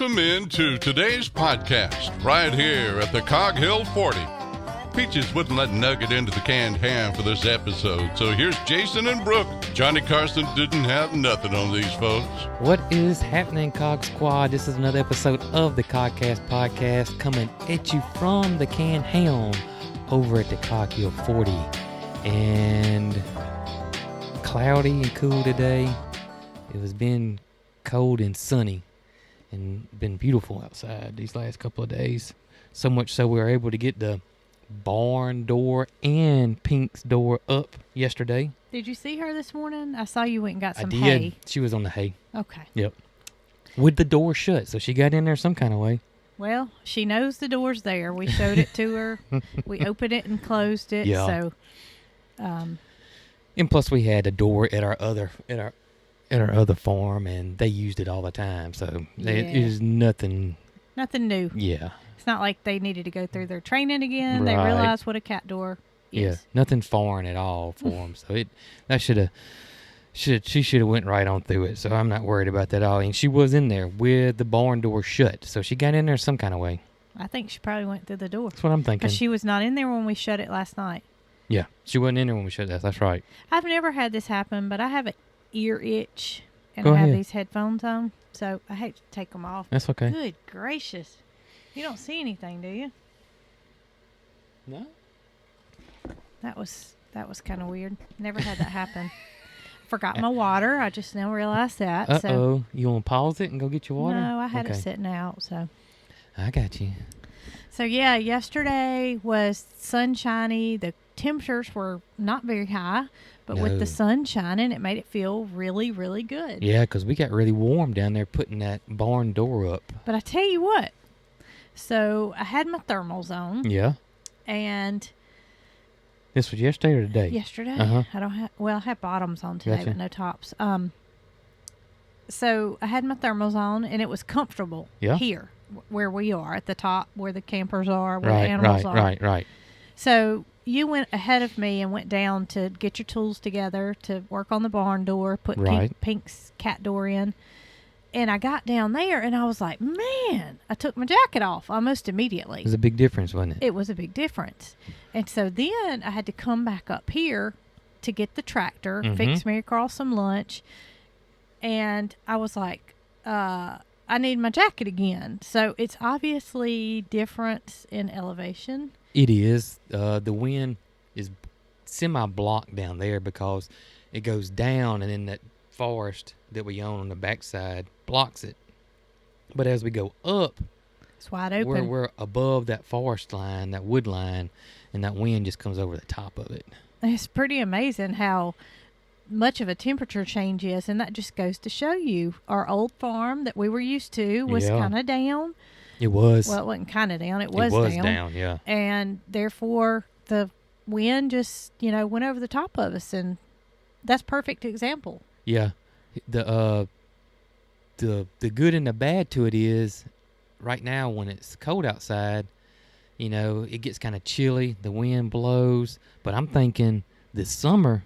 Welcome into today's podcast, right here at the Cog Hill 40. Peaches wouldn't let Nugget into the canned ham for this episode, so here's Jason and Brooke. Johnny Carson didn't have nothing on these folks. What is happening, Cog Squad? This is another episode of the Cogcast podcast coming at you from the canned ham over at the Cog Hill 40. And cloudy and cool today. It was been cold and sunny and been beautiful outside these last couple of days. So much so we were able to get the barn door and Pink's door up yesterday. Did you see her this morning? I saw you went and got some hay. hay. She was on the hay. Okay. Yep. With the door shut, so she got in there some kind of way. Well, she knows the door's there. We showed it to her. We opened it and closed it. Yeah. So, and plus we had a door at our other farm, and they used it all the time. So it is nothing new. Yeah. It's not like they needed to go through their training again. They Right. realized what a cat door is. Yeah, nothing foreign at all for them. So she should have went right on through it. So I'm not worried about that at all. And she was in there with the barn door shut, so she got in there some kind of way. I think she probably went through the door. That's what I'm thinking. Because she was not in there when we shut it last night. Yeah, she wasn't in there when we shut that. That's right. I've never had this happen, but I have an ear itch, and Go I have ahead. these headphones on, so I hate to take them off. That's okay. Good gracious. You don't see anything, do you? No. That was kind of weird. Never had that happen. Forgot my water. I just now realized that. Uh-oh. So You want to pause it and go get your water? no, I had it Okay. sitting out. So I got you. yeah, yesterday was sunshiny. The temperatures were not very high, but with No. the sun shining, it made it feel really, really good. Yeah, because we got really warm down there putting that barn door up. But I tell you what. So I had my thermals on, Yeah. and This was yesterday or today? yesterday Uh-huh. I have bottoms on today, Gotcha. but no tops. So I had my thermals on, and it was comfortable here where we are at the top, where the campers are, where the animals are. Right. So you went ahead of me and went down to get your tools together to work on the barn door, put Right. Pink's cat door in. And I got down there, and I was like, man, I took my jacket off almost immediately. It was a big difference, wasn't it? It was a big difference. And so then I had to come back up here to get the tractor, fix Marycarl some lunch. And I was like, I need my jacket again. So it's obviously different in elevation. It is. The wind is semi-blocked down there because it goes down, and then that forest that we own on the backside blocks it. But as we go up, It's wide open. we're above that forest line, that wood line, and that wind just comes over the top of it. It's pretty amazing how much of a temperature change is, and that just goes to show you our old farm that we were used to was Yeah. kind of down. It was. Well, it wasn't kind of down. It was down, yeah. And therefore, the wind just, went over the top of us, and that's perfect example. Yeah. The good and the bad to it is right now when it's cold outside, it gets kind of chilly, the wind blows, but I'm thinking this summer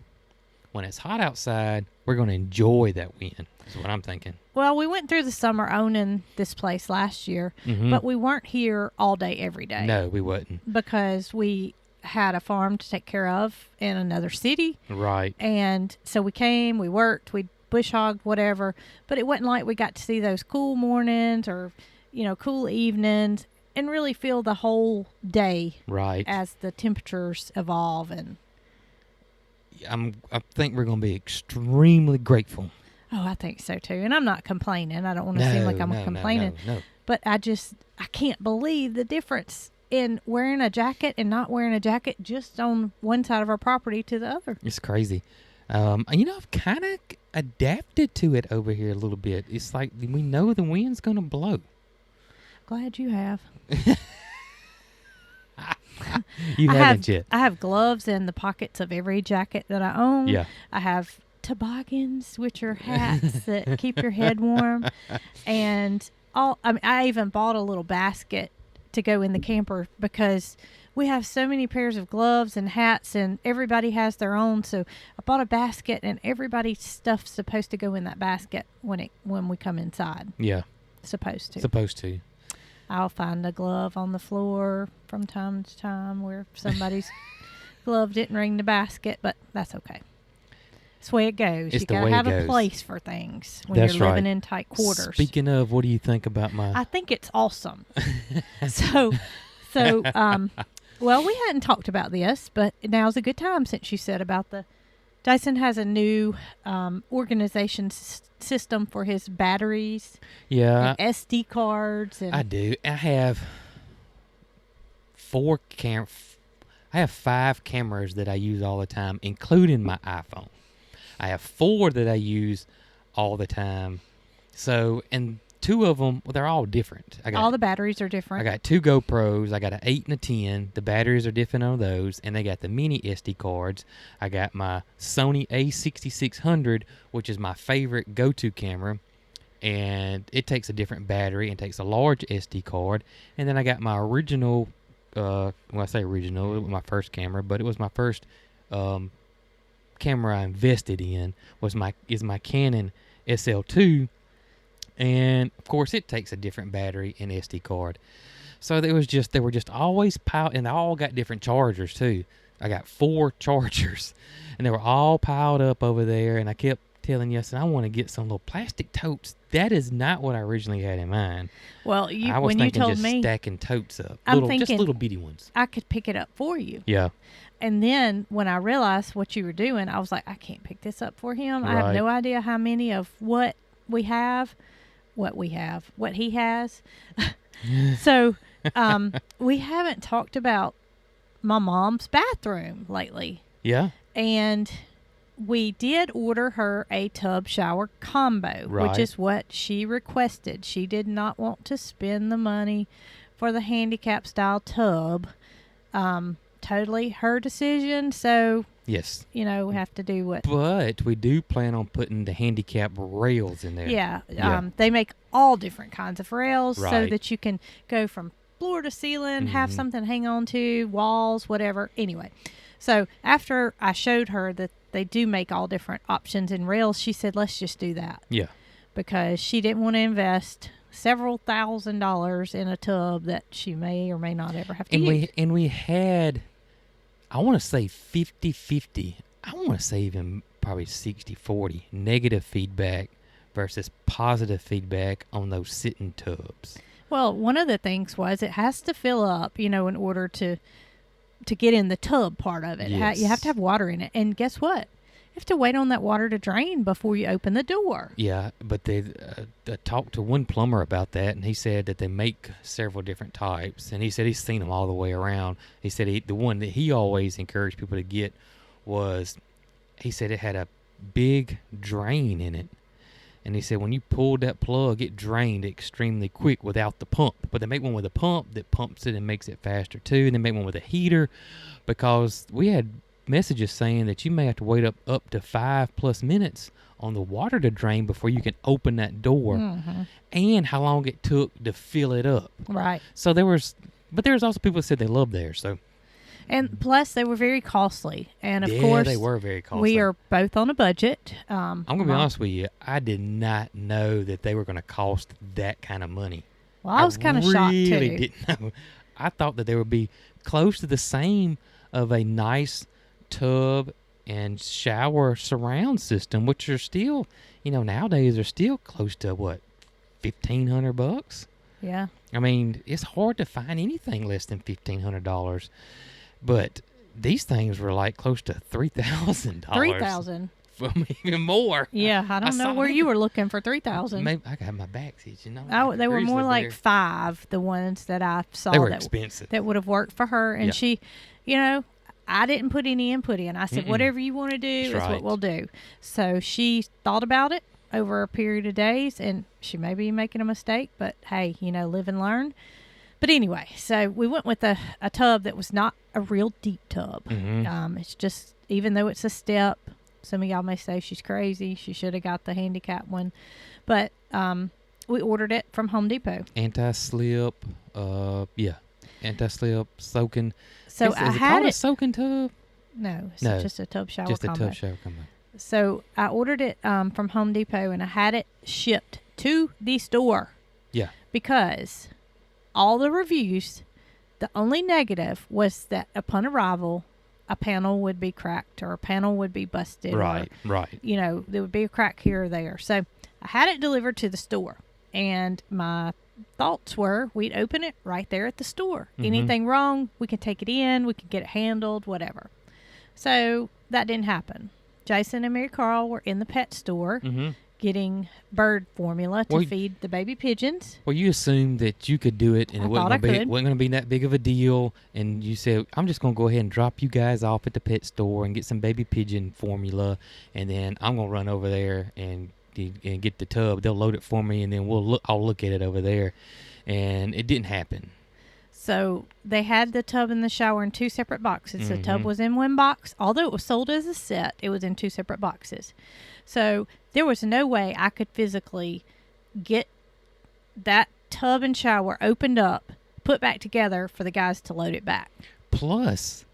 when it's hot outside, we're going to enjoy that wind. Is what I'm thinking. Well, we went through the summer owning this place last year, but we weren't here all day every day. No, we wasn't. Because we had a farm to take care of in another city. Right. And so we came, we worked, we bush hogged, whatever. But it wasn't like we got to see those cool mornings or, cool evenings and really feel the whole day Right. as the temperatures evolve. And I think we're going to be extremely grateful. oh, I think so too. And I'm not complaining. I don't want to seem like I'm complaining. No. But I can't believe the difference in wearing a jacket and not wearing a jacket just on one side of our property to the other. It's crazy. I've kind of adapted to it over here a little bit. It's like we know the wind's going to blow. Glad you have. You haven't yet. I have gloves in the pockets of every jacket that I own. Yeah. I have toboggans, which are hats that keep your head warm. And I even bought a little basket to go in the camper because we have so many pairs of gloves and hats and everybody has their own. So I bought a basket and everybody's stuff's supposed to go in that basket when we come inside. Yeah. Supposed to. Supposed to. I'll find a glove on the floor from time to time where somebody's glove didn't ring the basket, but that's okay. That's the way it goes. It's you the gotta way have it a goes. place for things when That's you're living right. in tight quarters. Speaking of, what do you think about my... I think it's awesome. So, well, we hadn't talked about this, but now's a good time since you said about the... Dyson has a new organization system for his batteries. Yeah. And SD cards. And I do. I have 5 cameras that I use all the time, including my iPhone. I have 4 that I use all the time. So, and 2 of them, well, they're all different. All the batteries are different. I got 2 GoPros. I got an 8 and a 10. The batteries are different on those, and they got the mini SD cards. I got my Sony A6600, which is my favorite go-to camera, and it takes a different battery and takes a large SD card. And then I got my original, well, I say original, it was my first camera, but it was my first camera I invested in is my Canon SL2. And of course, it takes a different battery and SD card. So they were just always piled, and they all got different chargers too. I got 4 chargers, and they were all piled up over there. And I kept telling you, I said, I want to get some little plastic totes. That is not what I originally had in mind. Well, I was when thinking you told just me, stacking totes up, I'm just thinking little bitty ones. I could pick it up for you. Yeah. And then when I realized what you were doing, I was like, I can't pick this up for him. I have Right. no idea how many of what he has. So we haven't talked about my mom's bathroom lately. Yeah. And we did order her a tub shower combo, Right. which is what she requested. She did not want to spend the money for the handicap style tub. Totally her decision. So, Yes. we have to do what. But we do plan on putting the handicap rails in there. Yeah. Yeah. They make all different kinds of rails so Right. that you can go from floor to ceiling, have something to hang on to, walls, whatever. Anyway, so after I showed her that they do make all different options in rails, she said, let's just do that. Yeah. Because she didn't want to invest several $1,000s in a tub that she may or may not ever have to use. We had, I want to say 50-50. I want to say even probably 60-40 negative feedback versus positive feedback on those sitting tubs. Well, one of the things was it has to fill up, in order to get in the tub part of it. Yes. You have to have water in it. And guess what? You have to wait on that water to drain before you open the door. Yeah, but they talked to one plumber about that, and he said that they make several different types, and he said he's seen them all the way around. He said the one that he always encouraged people to get was, he said it had a big drain in it, and he said when you pulled that plug, it drained extremely quick without the pump. But they make one with a pump that pumps it and makes it faster too, and they make one with a heater, because we had messages saying that you may have to wait up to 5+ minutes on the water to drain before you can open that door, and how long it took to fill it up. Right. So there was also people that said they loved theirs. So, And plus, they were very costly. And of yeah, course, they were very costly. we are both on a budget. I'm gonna be honest with you. I did not know that they were going to cost that kind of money. Well, I was kind of shocked too. I really didn't know. I thought that they would be close to the same of a nice tub and shower surround system, which are still, nowadays are still close to what, $1,500? Yeah. I mean, it's hard to find anything less than $1,500, but these things were like close to $3,000. $3,000. Even more. Yeah, I don't know where you were looking for $3,000. Maybe I got my back seats, They were more like there. 5, the ones that I saw. They were expensive. That would have worked for her. And she, I didn't put any input in. I said, whatever you want to do is right. what we'll do. So she thought about it over a period of days, and she may be making a mistake, but hey, live and learn. But anyway, so we went with a tub that was not a real deep tub. It's just, even though it's a step, some of y'all may say she's crazy. She should have got the handicap one. But we ordered it from Home Depot. Anti-slip, anti-slip, soaking. So is I it had called it. a soaking tub? No, it's No, just a tub shower Just combo. a tub shower combo. So I ordered it from Home Depot, and I had it shipped to the store. Yeah. Because all the reviews, the only negative was that upon arrival, a panel would be cracked or a panel would be busted. Right. You know, there would be a crack here or there. So I had it delivered to the store, and my thoughts were we'd open it right there at the store. Anything wrong, we can take it in, we can get it handled, whatever. So that didn't happen. Jason and Marycarl were in the pet store getting bird formula to feed the baby pigeons. Well, you assumed that you could do it and it wasn't going to be that big of a deal. And you said, I'm just going to go ahead and drop you guys off at the pet store and get some baby pigeon formula. And then I'm going to run over there and get the tub. They'll load it for me, and then I'll look at it over there. And it didn't happen. So they had the tub and the shower in 2 separate boxes. The tub was in one box. Although it was sold as a set, it was in 2 separate boxes. So there was no way I could physically get that tub and shower opened up, put back together for the guys to load it back. Plus,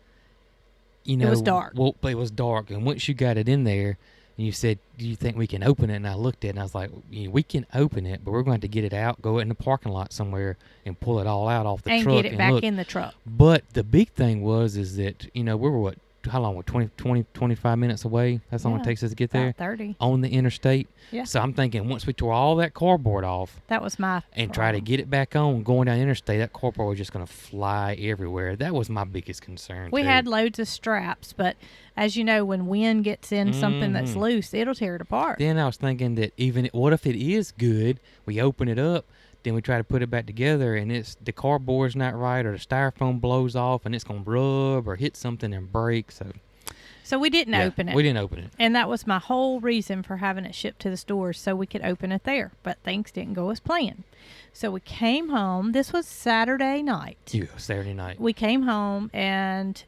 you know, it was dark. Well, it was dark. And once you got it in there, and you said, do you think we can open it? And I looked at it, and I was like, we can open it, but we're going to have to get it out, go in the parking lot somewhere, and pull it all out off the truck. And get it back in the truck. But the big thing is that, you know, we were, how long? 25 minutes away? That's how long it takes us to get there? 30. On the interstate. Yeah. So I'm thinking once we tore all that cardboard off. That was my and try to get it back on going down the interstate, that cardboard was just going to fly everywhere. That was my biggest concern. We had loads of straps, but as you know, when wind gets in something that's loose, it'll tear it apart. Then I was thinking that what if it is good, we open it up, then we try to put it back together, and the cardboard's not right, or the styrofoam blows off, and it's going to rub or hit something and break. So we didn't open it. We didn't open it. And that was my whole reason for having it shipped to the stores, so we could open it there. But things didn't go as planned. So we came home. This was Saturday night. Yeah, Saturday night. We came home, and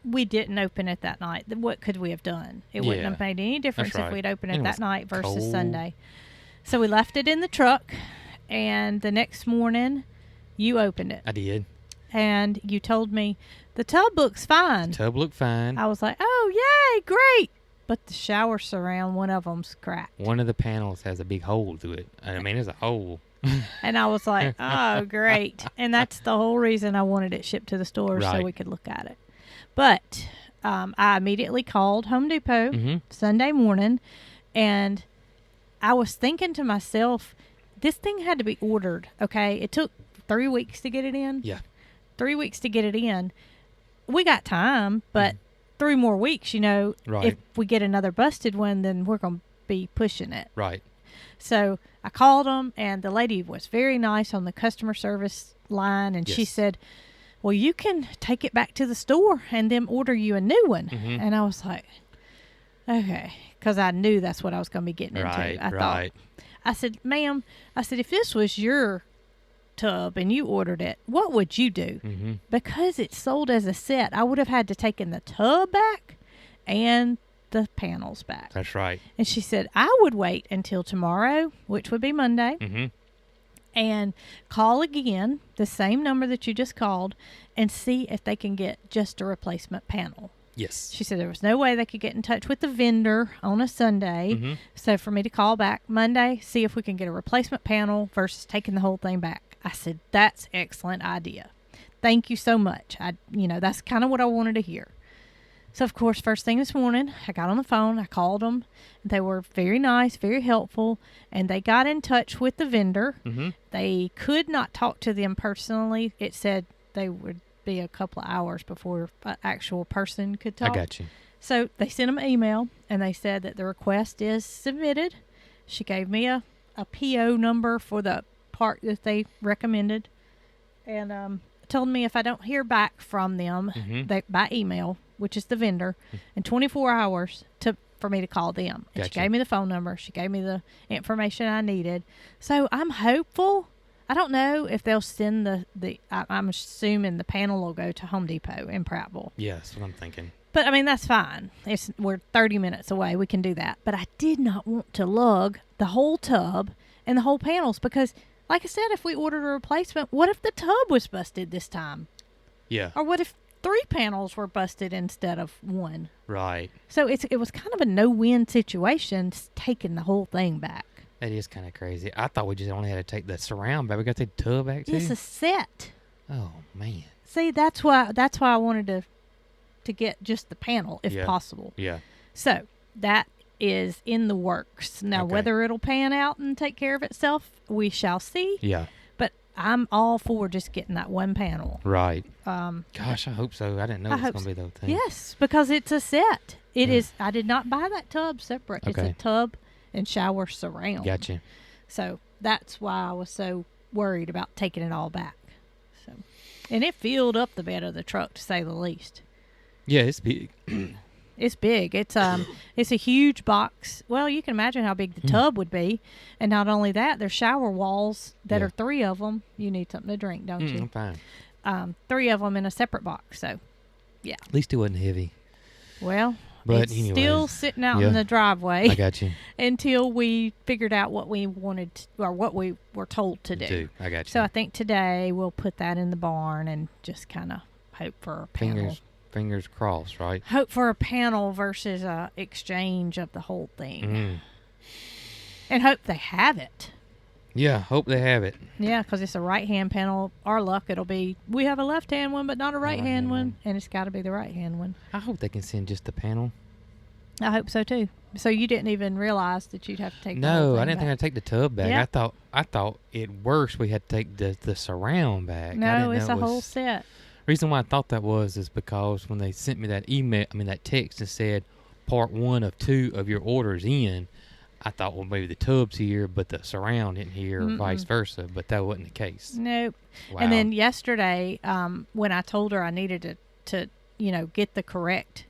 we didn't open it that night. What could we have done? It wouldn't have made any difference if we'd opened it that night versus cold. Sunday. So we left it in the truck, and the next morning, you opened it. I did. And you told me, the tub looks fine. The tub looked fine. I was like, oh, yay, great. But the shower surround, one of them's cracked. One of the panels has a big hole through it. I mean, there's a hole. And I was like, oh, great. And that's the whole reason I wanted it shipped to the store so we could look at it. But I immediately called Home Depot Sunday morning, and I was thinking to myself, this thing had to be ordered, okay? It took 3 weeks to get it in. Yeah. 3 weeks to get it in. We got time, but 3 more weeks, you know, if we get another busted one, then we're going to be pushing it. Right. So I called them, and the lady was very nice on the customer service line, and she said, well, you can take it back to the store and then order you a new one. And I was like, okay, because I knew that's what I was going to be getting into. I thought. I said, ma'am, if this was your tub and you ordered it, what would you do? Because it's sold as a set, I would have had to take in the tub back and the panels back. That's right. And she said, I would wait until tomorrow, which would be Monday, and call again, the same number that you just called, and see if they can get just a replacement panel. Yes. She said there was no way they could get in touch with the vendor on a Sunday. So for me to call back Monday, see if we can get a replacement panel versus taking the whole thing back. I said, that's excellent idea. Thank you so much. That's kind of what I wanted to hear. So, of course, first thing this morning, I got on the phone. I called them. They were very nice, very helpful, and they got in touch with the vendor. They could not talk to them personally. It said they would be a couple of hours before an actual person could talk. I got you. So they sent them an email, and they said that the request is submitted. She gave me a PO number for the part that they recommended, and told me if I don't hear back from them by email, which is the vendor, in 24 hours for me to call them. And she gave me the phone number. She gave me the information I needed. So I'm hopeful. I don't know if they'll send I'm assuming the panel will go to Home Depot in Prattville. Yeah, that's what I'm thinking. But, I mean, that's fine. We're 30 minutes away. We can do that. But I did not want to lug the whole tub and the whole panels because, like I said, if we ordered a replacement, what if the tub was busted this time? Yeah. Or what if 3 panels were busted instead of 1? Right. So it was kind of a no-win situation taking the whole thing back. That is kind of crazy. I thought we just only had to take the surround back. We got to take the tub back too. It's a set. Oh man. See, that's why I wanted to get just the panel if possible. Yeah. So that is in the works. Now, whether it'll pan out and take care of itself, we shall see. Yeah. But I'm all for just getting that one panel. Right. Gosh, I hope so. I didn't know it was going to be the thing. Yes, because it's a set. It is. I did not buy that tub separate. Okay. It's a tub and shower surround. Gotcha. So that's why I was so worried about taking it all back. So, and it filled up the bed of the truck, to say the least. Yeah, it's big. It's big. It's a huge box. Well, you can imagine how big the tub would be, and not only that, there's shower walls that are 3 of them. You need something to drink, don't you? I'm fine. 3 of them in a separate box. So, yeah. At least it wasn't heavy. Well, but it's anyways, still sitting out in the driveway. I got you. Until we figured out what we wanted or what we were told to do. I got you. So I think today we'll put that in the barn and just kind of hope for a panel. Fingers crossed, right? Hope for a panel versus a exchange of the whole thing. And hope they have it. Yeah, hope they have it. Yeah, because it's a right-hand panel. Our luck, it'll be, we have a left-hand one, but not a right-hand one. And it's got to be the right-hand one. I hope they can send just the panel. I hope so, too. So you didn't even realize that you'd have to take the whole No, thing I didn't think I'd take the tub back. Yep. I thought at worst we had to take the surround back. No, it's a whole set. Reason why I thought that is because when they sent me that that text that said part 1 of 2 of your orders in, I thought, well, maybe the tub's here, but the surround isn't here, or vice versa. But that wasn't the case. Nope. Wow. And then yesterday, when I told her I needed to get the correct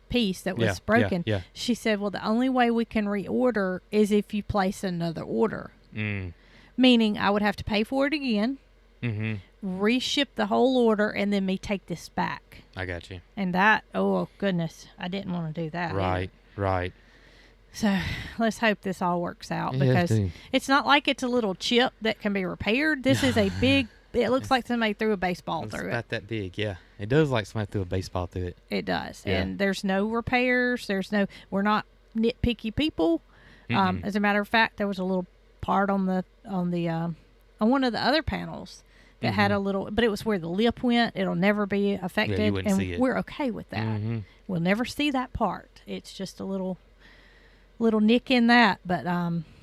piece that was broken, she said, well, the only way we can reorder is if you place another order. Meaning I would have to pay for it again, reship the whole order, and then me take this back. I got you. And that, oh, goodness, I didn't want to do that. Right. So let's hope this all works out, because it's not like it's a little chip that can be repaired. This is a big, it looks like somebody threw a baseball through it. It's about that big, yeah. It does like somebody threw a baseball through it. It does. Yeah. And there's no repairs. We're not nitpicky people. As a matter of fact, there was a little part on one of the other panels that had a little, but it was where the lip went. It'll never be affected. Yeah, you wouldn't see it. We're okay with that. We'll never see that part. It's just a little nick in that. But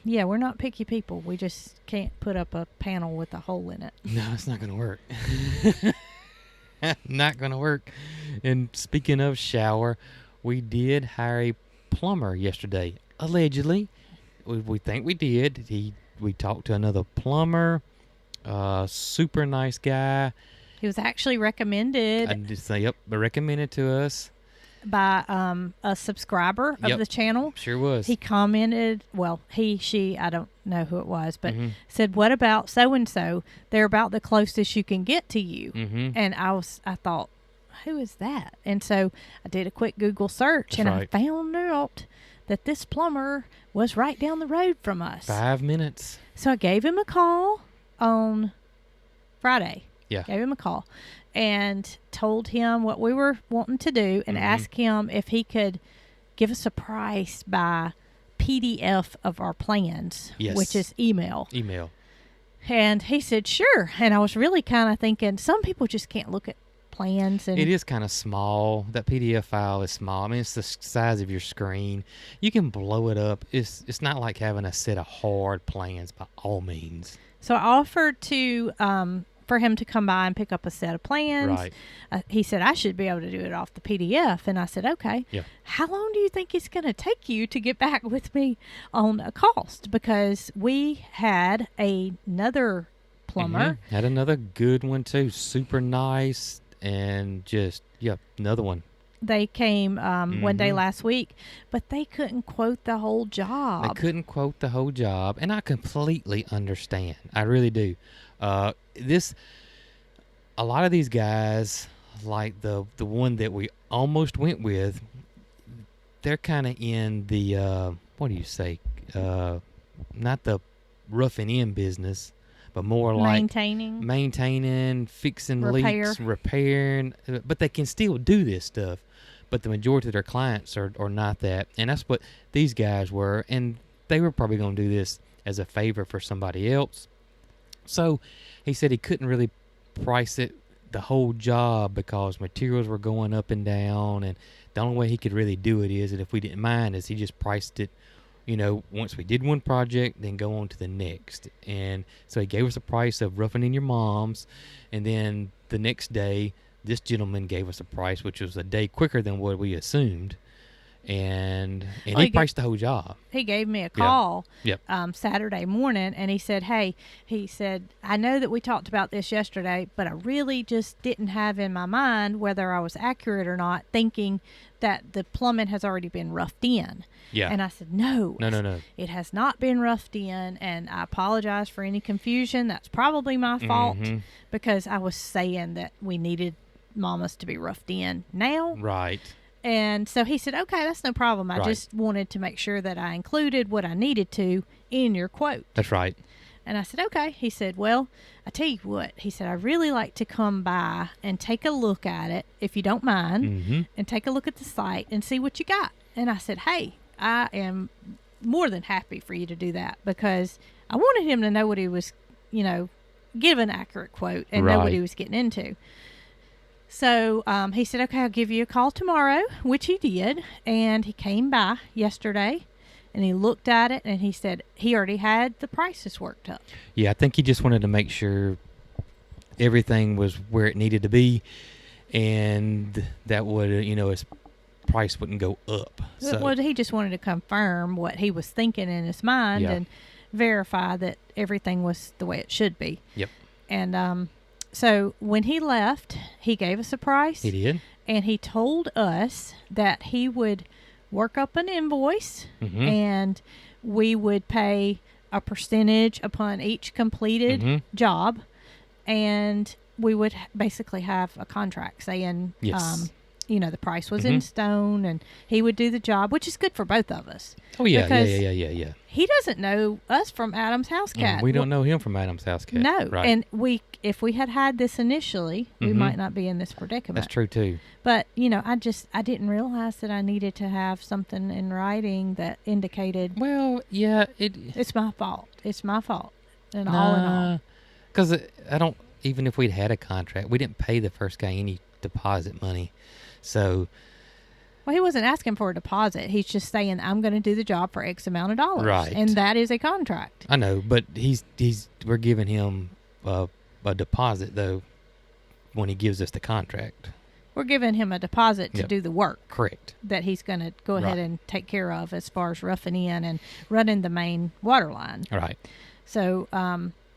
yeah, we're not picky people. We just can't put up a panel with a hole in it. No, it's not going to work. Not going to work. And speaking of shower, we did hire a plumber yesterday. Allegedly. We think we did. We talked to another plumber. Super nice guy. He was actually recommended. I just say, recommended to us by a subscriber of the channel. Sure was. He commented, well, she, I don't know who it was, but said, what about so-and-so? They're about the closest you can get to you. And I thought, who is that? And so I did a quick Google search, I found out that this plumber was right down the road from us. 5 minutes. So I gave him a call on Friday. Yeah. Gave him a call and told him what we were wanting to do and asked him if he could give us a price by PDF of our plans, which is email. And he said, sure. And I was really kind of thinking, some people just can't look at plans. And it is kind of small. That PDF file is small. I mean, it's the size of your screen. You can blow it up. It's not like having a set of hard plans by all means. So I offered to for him to come by and pick up a set of plans. Right. He said I should be able to do it off the PDF, and I said, okay. Yeah. How long do you think it's going to take you to get back with me on a cost? Because we had another plumber. Had another good one too. Super nice, and just another one. They came one day last week, but they couldn't quote the whole job. They couldn't quote the whole job, and I completely understand. I really do. A lot of these guys, like the one that we almost went with, they're kind of in the what do you say? Not the roughing in business, but more like maintaining, fixing leaks, repairing. But they can still do this stuff. But the majority of their clients are not that, and that's what these guys were. And they were probably going to do this as a favor for somebody else. So he said he couldn't really price it the whole job because materials were going up and down, and the only way he could really do it is that if we didn't mind is he just priced it, once we did one project, then go on to the next. And so he gave us a price of roughing in your mom's, and then the next day this gentleman gave us a price which was a day quicker than what we assumed, and he priced the whole job. He gave me a call Yep. Saturday morning, and he said, I know that we talked about this yesterday, but I really just didn't have in my mind whether I was accurate or not, thinking that the plumbing has already been roughed in. Yeah. And I said, No. It has not been roughed in, and I apologize for any confusion. That's probably my fault, because I was saying that we needed Mama's to be roughed in now. Right. And so he said, okay, that's no problem. I just wanted to make sure that I included what I needed to in your quote. That's right. And I said, okay. He said, well, I tell you what. He said, I'd really like to come by and take a look at it, if you don't mind, and take a look at the site and see what you got. And I said, hey, I am more than happy for you to do that, because I wanted him to know what he was, give an accurate quote and know what he was getting into. So he said, okay, I'll give you a call tomorrow, which he did. And he came by yesterday, and he looked at it, and he said he already had the prices worked up. Yeah, I think he just wanted to make sure everything was where it needed to be, and that would, his price wouldn't go up. So. Well, he just wanted to confirm what he was thinking in his mind and verify that everything was the way it should be. Yep. And so when he left, he gave us a price. He did. And he told us that he would work up an invoice, and we would pay a percentage upon each completed job, and we would basically have a contract saying, the price was in stone, and he would do the job, which is good for both of us. Oh, yeah, because yeah. He doesn't know us from Adam's house cat. We don't know him from Adam's house cat. No, right. And if we had this initially, we might not be in this predicament. That's true, too. But, I didn't realize that I needed to have something in writing that indicated. Well, yeah, it's my fault. It's my fault. And all in all. Because even if we'd had a contract, we didn't pay the first guy any deposit money. So. Well, he wasn't asking for a deposit. He's just saying, I'm going to do the job for X amount of dollars. Right. And that is a contract. I know, but we're giving him a deposit, though, when he gives us the contract. We're giving him a deposit to do the work. Correct. That he's going to go ahead and take care of as far as roughing in and running the main water line. All right. So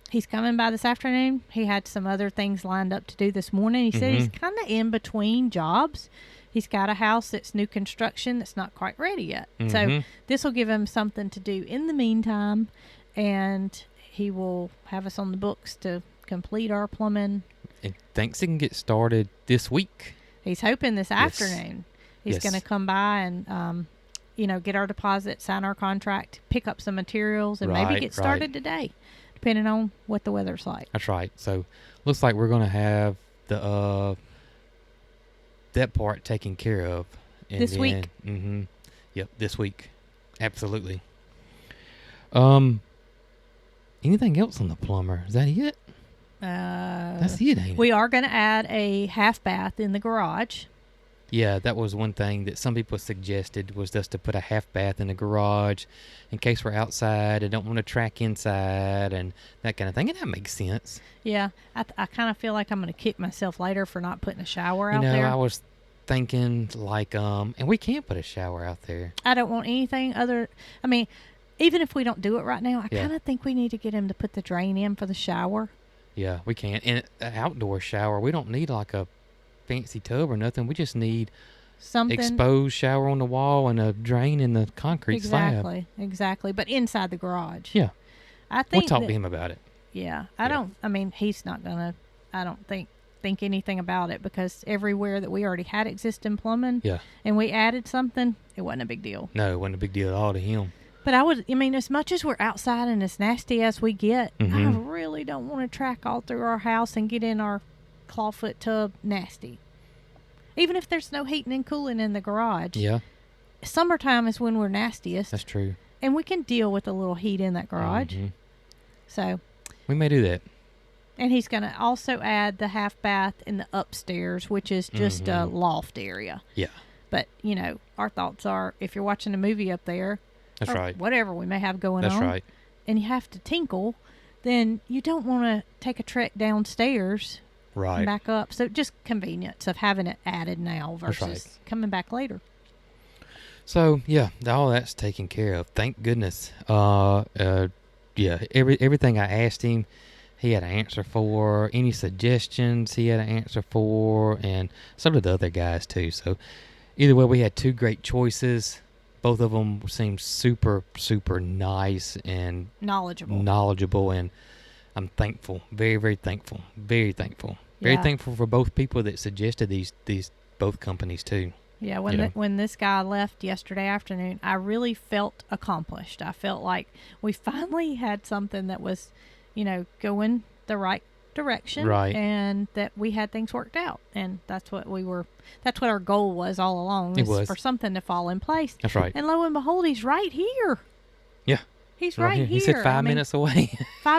he's coming by this afternoon. He had some other things lined up to do this morning. He said he's kind of in between jobs. He's got a house that's new construction that's not quite ready yet. So this will give him something to do in the meantime, and he will have us on the books to complete our plumbing. And thinks he can get started this week. He's hoping this afternoon. He's going to come by and, get our deposit, sign our contract, pick up some materials, and maybe get started today, depending on what the weather's like. That's right. So looks like we're going to have that part taken care of. And this week. Yep, this week. Absolutely. Anything else on the plumber? Is that it? That's it, ain't it? We are going to add a half bath in the garage. Yeah, that was one thing that some people suggested, was just to put a half bath in the garage in case we're outside and don't want to track inside and that kind of thing. And that makes sense. Yeah, I kind of feel like I'm going to kick myself later for not putting a shower out there. I was thinking and we can't put a shower out there. I don't want anything other. I mean, even if we don't do it right now, I kind of think we need to get him to put the drain in for the shower. Yeah, we can't. And an outdoor shower, we don't need like a fancy tub or nothing. We just need something exposed shower on the wall and a drain in the concrete slab. Exactly. But inside the garage. Yeah. I think we'll talk to him about it. Yeah. He's not going to, I don't think anything about it, because everywhere that we already had existing plumbing and we added something, it wasn't a big deal. No, it wasn't a big deal at all to him. But as much as we're outside and as nasty as we get, I really don't want to track all through our house and get in our clawfoot tub nasty. Even if there's no heating and cooling in the garage. Yeah. Summertime is when we're nastiest. That's true. And we can deal with a little heat in that garage. Mhm. So, We may do that. and he's going to also add the half bath in the upstairs, which is just a loft area. Yeah. But, our thoughts are, if you're watching a movie up there, That's or right. whatever we may have going That's on, right. and you have to tinkle, then you don't want to take a trek downstairs Right. and back up. So just convenience of having it added now That's versus right. coming back later. So yeah, all that's taken care of. Thank goodness. Yeah, everything I asked him, he had an answer for. Any suggestions, he had an answer for, and so did the other guys too. So either way, we had two great choices. Both of them seemed super, super nice and Knowledgeable. and I'm thankful. Very, very thankful. Very thankful. Very Yeah. thankful for both people that suggested these both companies too. Yeah, Yeah. when this guy left yesterday afternoon, I really felt accomplished. I felt like we finally had something that was, going the right direction, Right. and that we had things worked out. And that's what our goal was all along. It was. For something to fall in place. That's right. And lo and behold, he's right here. Yeah. He's right here. He said 5 minutes away.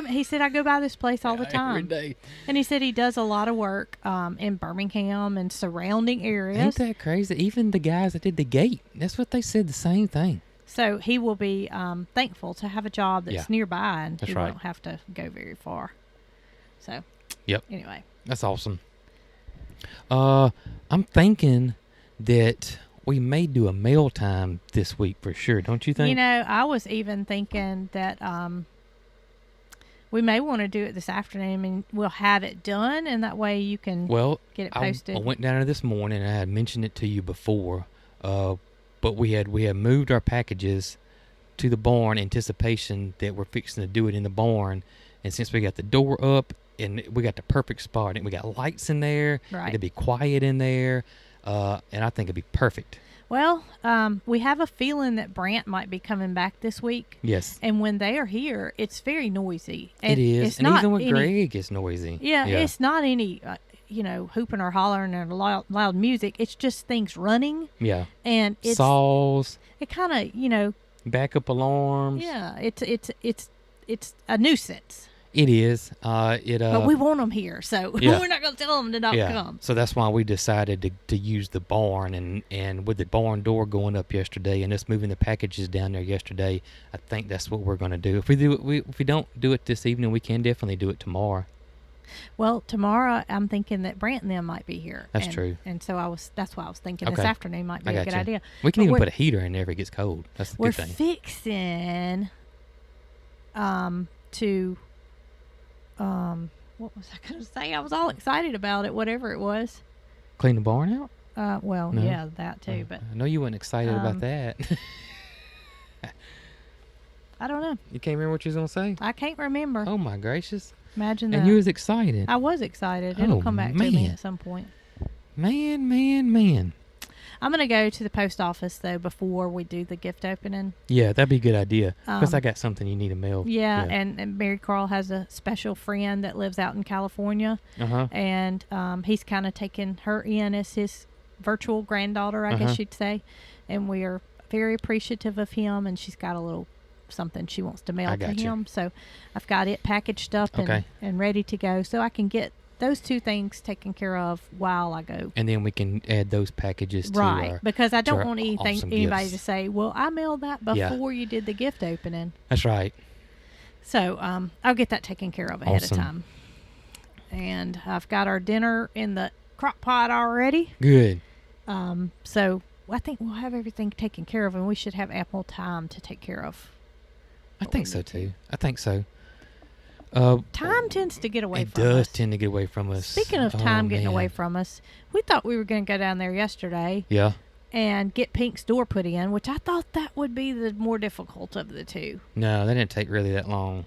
He said, I go by this place all the time. Every day. And he said he does a lot of work in Birmingham and surrounding areas. Ain't that crazy? Even the guys that did the gate, that's what they said, the same thing. So he will be thankful to have a job that's nearby, and That's he right. won't have to go very far. So, Yep. Anyway. That's awesome. I'm thinking that we may do a mail time this week for sure, don't you think? I was even thinking that we may want to do it this afternoon, and we'll have it done, and that way you can get it posted. I went down there this morning, and I had mentioned it to you before, but we had moved our packages to the barn in anticipation that we're fixing to do it in the barn, and since we got the door up and we got the perfect spot, and we got lights in there, Right. it'd be quiet in there, and I think it'd be perfect. Well, we have a feeling that Brant might be coming back this week. Yes. And when they are here, it's very noisy. It is. It's And not even with any, Greg, it's noisy. Yeah, it's not any, hooping or hollering or loud music. It's just things running. Yeah. And it's Saws, it kind of, backup alarms. yeah, it's a nuisance. It is. But we want them here, so Yeah. we're not going to tell them to not come. So that's why we decided to use the barn, and with the barn door going up yesterday and us moving the packages down there yesterday, I think that's what we're going to do. If we don't do it this evening, we can definitely do it tomorrow. Well, tomorrow I'm thinking that Brant and them might be here. That's true. And so that's why I was thinking this Okay. afternoon might be I a got good you. idea. We can But even we're- put a heater in there if it gets cold. That's the We're good thing. fixing to what was I going to say? I was all excited about it, whatever it was. Clean the barn out? Well, No. yeah, that too, but I know you weren't excited about that. I don't know. You can't remember what you was going to say? I can't remember. Oh, my gracious. Imagine that. And you was excited. I was excited. It'll Oh, come back to me man. at some point. Man. I'm going to go to the post office, though, before we do the gift opening. Yeah, that'd be a good idea. Because I Um, got something you need to mail. Yeah, and Marycarl has a special friend that lives out in California, Uh-huh. and he's kind of taken her in as his virtual granddaughter, I guess you'd say. And we are very appreciative of him, and she's got a little something she wants to mail I to got you. him. So I've got it packaged up Okay. and ready to go, so I can get those two things taken care of while I go. And then we can add those packages to Right, our... because I don't our want awesome anybody gifts. to say, well, I mailed that Yeah. before you did the gift opening. That's right. So I'll get that taken care of ahead Awesome. of time. And I've got our dinner in the crock pot already. Good. So I think we'll have everything taken care of, and we should have ample time to take care of. I think so, too. I think so. Time tends to get away It from does us. tend to get away from us. Speaking of Oh, time getting man. away from us, we thought we were going to go down there yesterday Yeah. and get Pink's door put in, which I thought that would be the more difficult of the two. No, that didn't take really that long.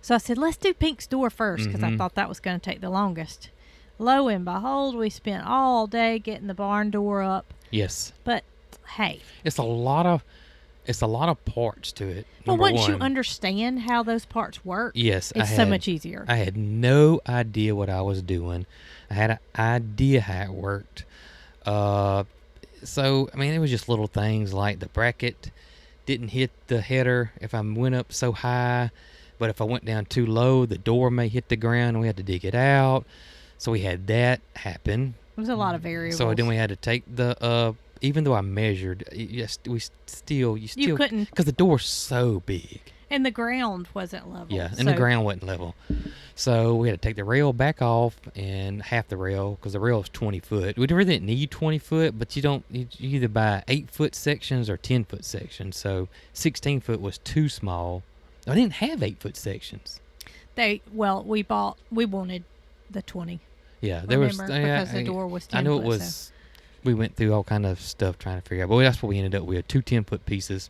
So I said, let's do Pink's door first, because I Mhm. thought that was going to take the longest. Lo and behold, we spent all day getting the barn door up. Yes. But hey, It's a lot of parts to it. well, Number once you one. understand how those parts work, Yes, it's so much easier. I had no idea what I was doing. I had an idea how it worked. So, I mean, it was just little things like the bracket didn't hit the header if I went up so high. But if I went down too low, the door may hit the ground and we had to dig it out. So we had that happen. There's a lot of variables. So then we had to take the, even though I measured, yes, you still couldn't. because the door's so big. And the ground wasn't level. Yeah, and the ground wasn't level. So we had to take the rail back off and half the rail because the rail is 20 foot. We really didn't need 20 foot, but you either buy 8-foot sections or 10-foot sections. So 16 foot was too small. I didn't have 8-foot sections. We wanted the 20. Yeah, there Remember, was because the door was 10 I know foot, it was. so. We went through all kind of stuff trying to figure out, but that's what we ended up with: 2 10-foot pieces,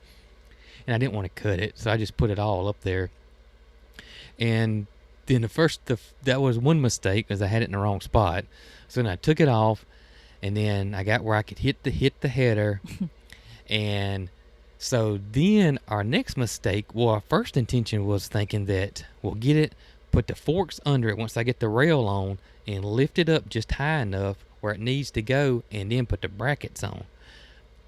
and I didn't want to cut it, so I just put it all up there. And then that was one mistake because I had it in the wrong spot. So then I took it off, and then I got where I could hit the header, and so then our next mistake, our first intention was thinking that we'll get it, put the forks under it once I get the rail on, and lift it up just high enough where it needs to go, and then put the brackets on.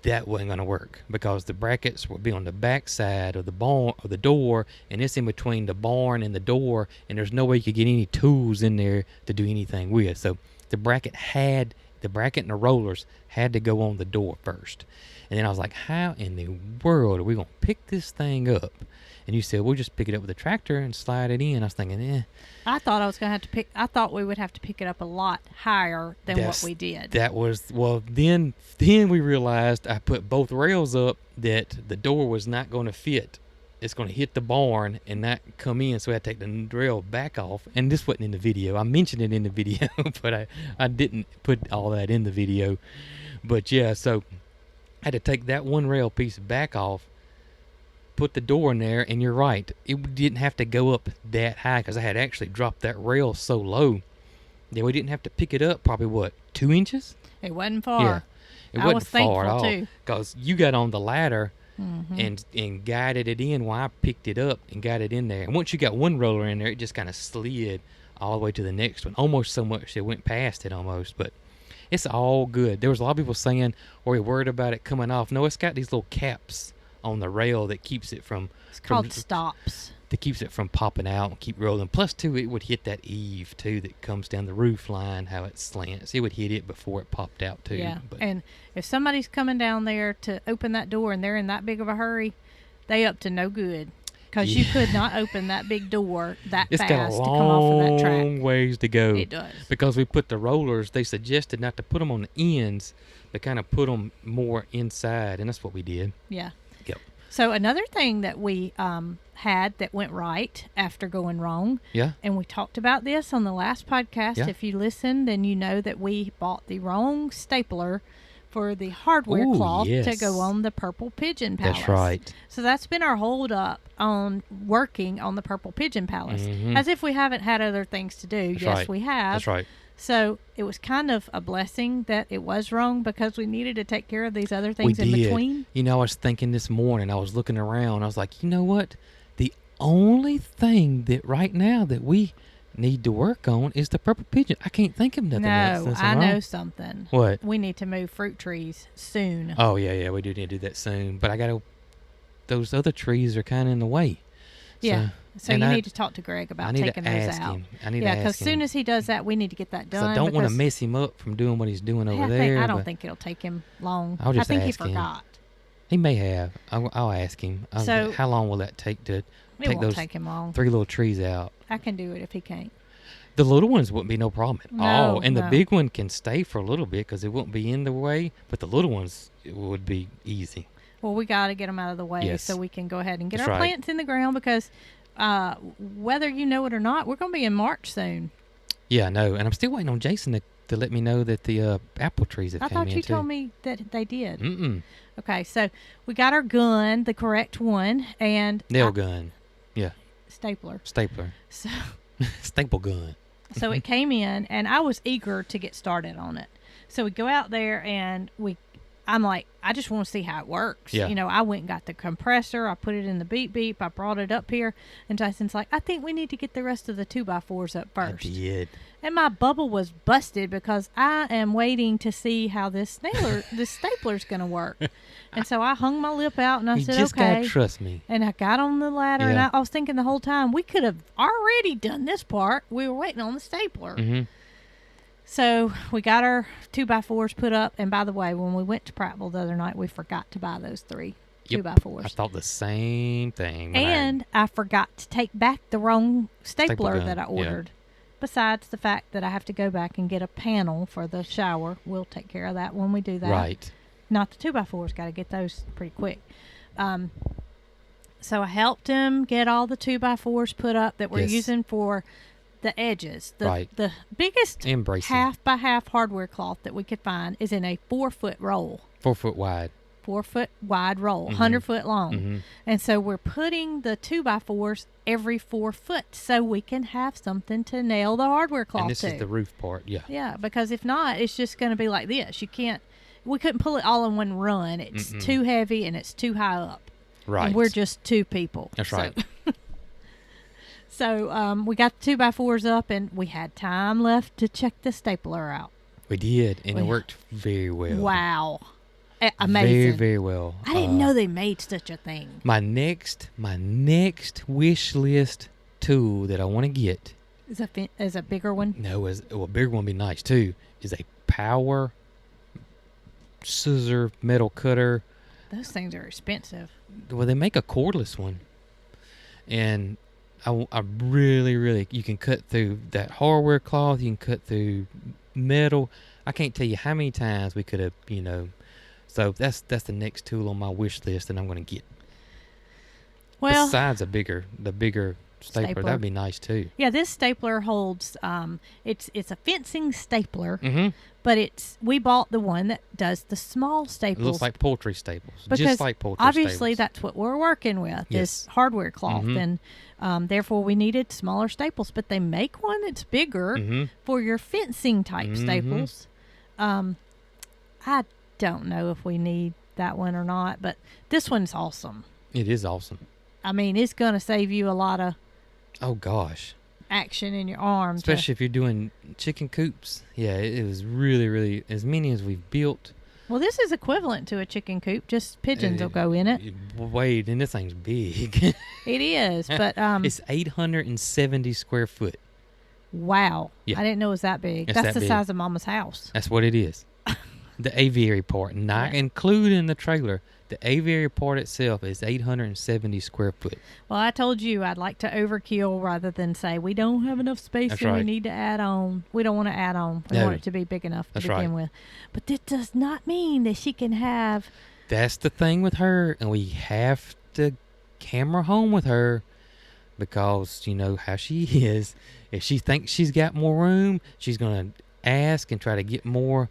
That wasn't going to work because the brackets would be on the back side of the barn, of the door, and it's in between the barn and the door, and there's no way you could get any tools in there to do anything with. So the bracket and the rollers had to go on the door first. And then I was like, how in the world are we going to pick this thing up? And you said, we'll just pick it up with a tractor and slide it in. I was thinking, I thought we would have to pick it up a lot higher than what we did. Then we realized I put both rails up that the door was not going to fit. It's going to hit the barn and not come in. So I had to take the rail back off. And this wasn't in the video. I mentioned it in the video, but I didn't put all that in the video. But yeah, so I had to take that one rail piece back off, put the door in there, and you're right, it didn't have to go up that high because I had actually dropped that rail so low that we didn't have to pick it up probably 2 inches? It wasn't far. Yeah, it wasn't far at all too. Because you got on the ladder and guided it in while I picked it up and got it in there. And once you got one roller in there, it just kind of slid all the way to the next one, almost so much it went past it almost. But it's all good. There was a lot of people saying, "Are you worried about it coming off?" No, it's got these little caps on the rail that keeps it from. It's called stops. That keeps it from popping out and keep rolling. Plus, too, it would hit that eave too that comes down the roof line. How it slants, it would hit it before it popped out too. Yeah, and if somebody's coming down there to open that door and they're in that big of a hurry, they up to no good. Because you could not open that big door that fast to come off of that track. It's got a long ways to go. It does. Because we put the rollers, they suggested not to put them on the ends, but kind of put them more inside, and that's what we did. Yeah. Yep. So another thing that we had that went right after going wrong, and we talked about this on the last podcast. If you listened, then you know that we bought the wrong stapler for the hardware cloth to go on the Purple Pigeon Palace. That's right. So that's been our hold up on working on the Purple Pigeon Palace. As if we haven't had other things to do. That's yes, right. we have. That's right. So it was kind of a blessing that it was wrong because we needed to take care of these other things in between. You know, I was thinking this morning, I was looking around, I was like, you know what? The only thing that right now that we need to work on is the purple pigeon. I can't think of nothing else. No, I know something. What? We need to move fruit trees soon. Oh, yeah, we do need to do that soon. But those other trees are kind of in the way. Yeah. So you need to talk to Greg about taking those out. I need to ask him. Yeah, because as soon as he does that, we need to get that done. So I don't want to mess him up from doing what he's doing over there. I don't think it'll take him long. I'll just I think ask he forgot. He may have. I'll ask him. So how long will that take to take those take him long. 3 little trees out? I can do it if he can't. The little ones wouldn't be no problem at all. And the big one can stay for a little bit because it won't be in the way. But the little ones would be easy. Well, we got to get them out of the way so we can go ahead and get our plants in the ground because whether you know it or not, we're going to be in March soon. Yeah, I know. And I'm still waiting on Jason to let me know that the apple trees have come in. I thought you told me that they did. Mm-mm. Okay, so we got our gun, the correct one, and... Nail gun. Yeah. Stapler. So... Staple gun. So it came in, and I was eager to get started on it. So we go out there, and I'm like, I just want to see how it works. Yeah. I went and got the compressor. I put it in the beep beep. I brought it up here. And Jason's like, I think we need to get the rest of the 2x4s up first. I did. And my bubble was busted because I am waiting to see how this stapler's going to work. And so I hung my lip out and I said, just okay. gotta trust me. And I got on the ladder and Yeah. I was thinking the whole time, we could have already done this part. We were waiting on the stapler. Mm-hmm. So we got our 2x4s put up. And by the way, when we went to Prattville the other night, we forgot to buy those 3 2x4s. I thought the same thing. And I forgot to take back the wrong stapler gun, that I ordered. Besides the fact that I have to go back and get a panel for the shower. We'll take care of that when we do that. Right. Not the 2x4s. Got to get those pretty quick. So I helped him get all the 2x4s put up that we're Yes. using for the edges. Right. The biggest Embracing. half by half hardware cloth that we could find is in a 4-foot roll. 4 foot wide. 4-foot wide roll, 100-foot long. Mm-hmm. And so we're putting the 2x4s every 4 foot so we can have something to nail the hardware cloth And this to. is the roof part. Yeah. Yeah, because if not, it's just going to be like this. We couldn't pull it all in one run. It's too heavy and it's too high up. Right. And we're just 2 people. That's right. So we got the 2x4s up and we had time left to check the stapler out. We did, and it worked very well. Wow. Amazing. Very, very well. I didn't know they made such a thing. My next wish list tool that I want to get. Is a bigger one? No, a bigger one would be nice too. Is a power scissor metal cutter. Those things are expensive. Well, they make a cordless one, and I really, really, you can cut through that hardware cloth. You can cut through metal. I can't tell you how many times we could have, So that's the next tool on my wish list that I'm going to get. Well, besides the bigger stapler, that'd be nice too. Yeah, this stapler holds. It's a fencing stapler, Mm-hmm. but we bought the one that does the small It staples. looks like poultry staples, because just like poultry obviously staples. that's what we're working with. Yes. This hardware cloth, Mhm. and therefore we needed smaller staples. But they make one that's bigger Mhm. for your fencing type Mhm. staples. I don't know if we need that one or not, but this one's awesome. It is awesome. I mean, it's going to save you a lot of Oh gosh, action in your arm. especially if you're doing chicken coops. Yeah, it was really, really as many as we've built. Well, this is equivalent to a chicken coop. Just pigeons will go in it. Wait, and this thing's big. It is, but It's 870 square foot. wow. Yeah. I didn't know it was that big. It's That's that the big. size of Mama's house. That's what it is. The aviary part, not Yeah. including the trailer. The aviary part itself is 870 square foot. Well, I told you I'd like to overkill rather than say we don't have enough space That's and we right. need to add on. We don't want to add on. We No. want it to be big enough to That's begin right. with. But this does not mean that she can have. That's the thing with her, and we have to camera home with her because you know how she is. If she thinks she's got more room, she's gonna ask and try to get more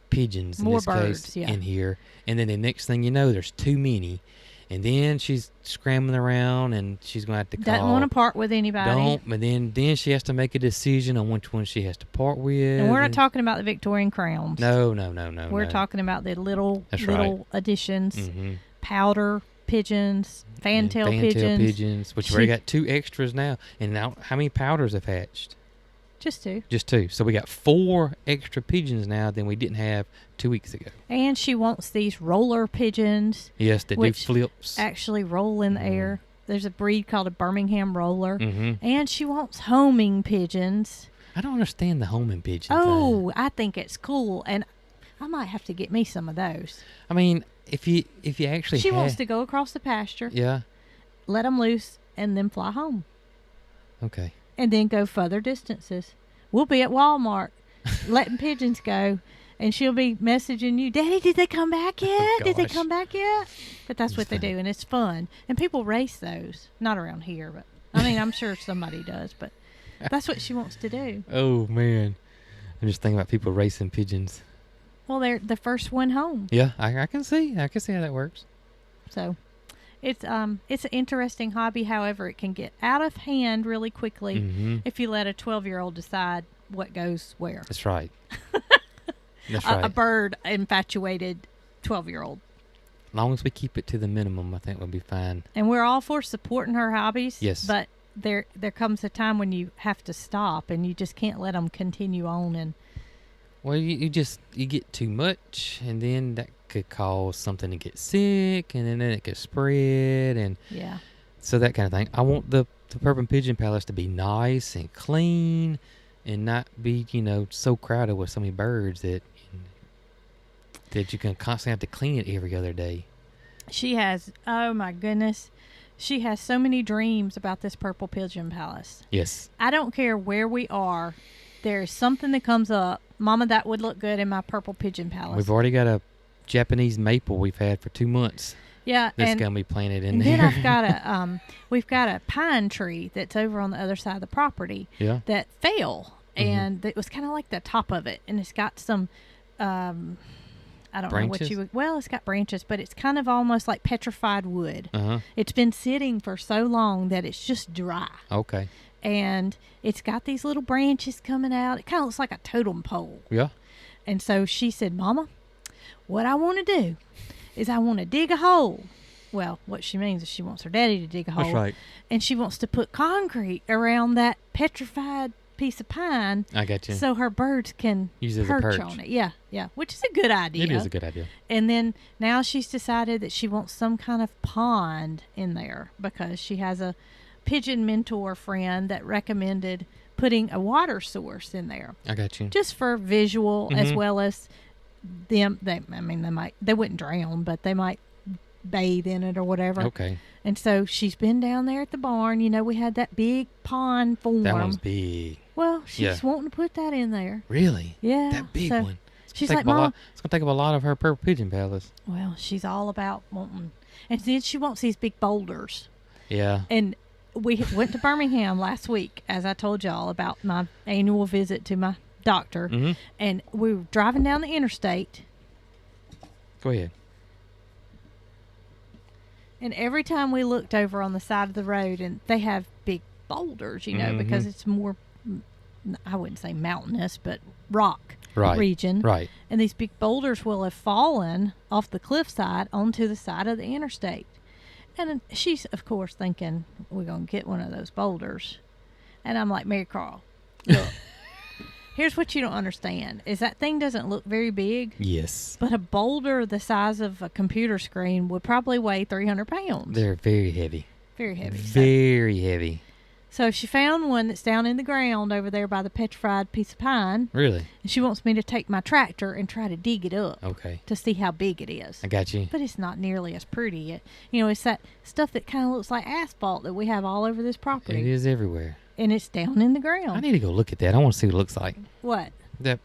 pigeons More in this birds, case yeah. in here. And then the next thing you know, there's too many, and then she's scrambling around, and she's gonna have to call. Doesn't want to part with anybody. Don't, but then she has to make a decision on which one she has to part with. And we're not talking about the Victorian crowns. No. We're talking about the little That's additions, Mm-hmm. powder pigeons, fantail pigeons. Which we already got 2 extras now. And now, how many powders have hatched? Just 2. Just 2. So we got 4 extra pigeons now than we didn't have 2 weeks ago. And she wants these roller pigeons Yes, that do Which flips. actually roll in the air. There's a breed called a Birmingham roller. Mm-hmm. And she wants homing pigeons. I don't understand the homing pigeon Oh, thing. I think it's cool. And I might have to get me some of those. I mean, if you actually She wants to go across the pasture, Yeah. let them loose, and then fly home. Okay. And then go further distances. We'll be at Walmart letting pigeons go. And she'll be messaging you, Daddy, did they come back yet? Did they gosh. come back yet? But that's what they do, and it's fun. And people race those. Not around here, but I mean, I'm sure somebody does, but that's what she wants to do. Oh, man. I'm just thinking about people racing pigeons. Well, they're the first one home. Yeah, I can see how that works. So it's an interesting hobby. However, it can get out of hand really quickly Mm-hmm. if you let a 12-year-old decide what goes where. That's right. That's right. A bird infatuated 12-year-old. As long as we keep it to the minimum, I think we'll be fine. And we're all for supporting her hobbies. Yes. But there comes a time when you have to stop, and you just can't let them continue on. And Well, you get too much, and then that could cause something to get sick, and then it could spread, and yeah. so that kind of thing. I want the Purple Pigeon Palace to be nice and clean, and not be so crowded with so many birds that you can constantly have to clean it every other day. She has, oh my goodness, she has so many dreams about this Purple Pigeon Palace. Yes. I don't care where we are. There's something that comes up. Mama, that would look good in my Purple Pigeon Palace. We've already got a Japanese maple we've had for 2 months. Yeah, That's gonna be planted in and there. then I've got we've got a pine tree that's over on the other side of the property. Yeah. That fell, and it was kind of like the top of it, and it's got some, I don't know what Branches? you would. Well, it's got branches, but it's kind of almost like petrified wood. Uh-huh. It's been sitting for so long that it's just dry. Okay. And it's got these little branches coming out. It kind of looks like a totem pole. Yeah. And so she said, Mama, what I want to do is I want to dig a hole. Well, what she means is she wants her daddy to dig a hole. That's right. And she wants to put concrete around that petrified piece of pine. I got you. So her birds can Use it as a perch on it. Yeah, yeah. Which is a good idea. It is a good idea. And then now she's decided that she wants some kind of pond in there because she has a pigeon mentor friend that recommended putting a water source in there. I got you. Just for visual as well as them. They wouldn't drown, but they might bathe in it or whatever. Okay. And so she's been down there at the barn. We had that big pond form. That one's big. Well, she's wanting to put that in there. Really? Yeah. That big so one. She's like, Mom. It's going to take up a lot of her Purple Pigeon Palace. Well, she's all about wanting. And then she wants these big boulders. Yeah. And we went to Birmingham last week, as I told y'all, about my annual visit to my doctor. Mm-hmm. And we were driving down the interstate. Go ahead. And every time we looked over on the side of the road, and they have big boulders, because it's more, I wouldn't say mountainous, but rock region. Right. And these big boulders will have fallen off the cliffside onto the side of the interstate. And she's, of course, thinking, we're going to get one of those boulders. And I'm like, Marycarl, look, here's what you don't understand, is that thing doesn't look very big. Yes. But a boulder the size of a computer screen would probably weigh 300 pounds. They're very heavy. Very heavy. Very heavy. So she found one that's down in the ground over there by the petrified piece of pine. Really? And she wants me to take my tractor and try to dig it up. Okay. To see how big it is. I got you. But it's not nearly as pretty. It's that stuff that kind of looks like asphalt that we have all over this property. It is everywhere. And it's down in the ground. I need to go look at that. I want to see what it looks like. What? That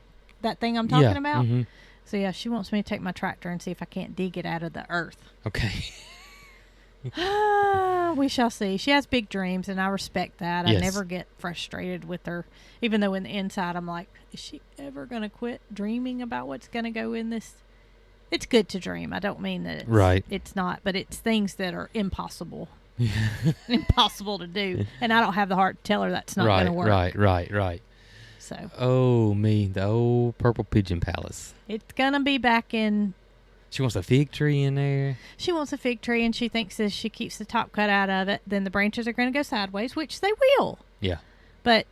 thing I'm talking about? Mm-hmm. So, yeah, she wants me to take my tractor and see if I can't dig it out of the earth. Okay. We shall see. She has big dreams, and I respect that. Yes. I never get frustrated with her, even though in the inside I'm like, is she ever going to quit dreaming about what's going to go in this? It's good to dream. I don't mean that it's not, but it's things that are impossible. Impossible to do. And I don't have the heart to tell her that's not going to work. Right. So. Oh, the old Purple Pigeon Palace. It's going to be back in. She wants a fig tree in there. She wants a fig tree, and she thinks as she keeps the top cut out of it, then the branches are going to go sideways, which they will. Yeah. But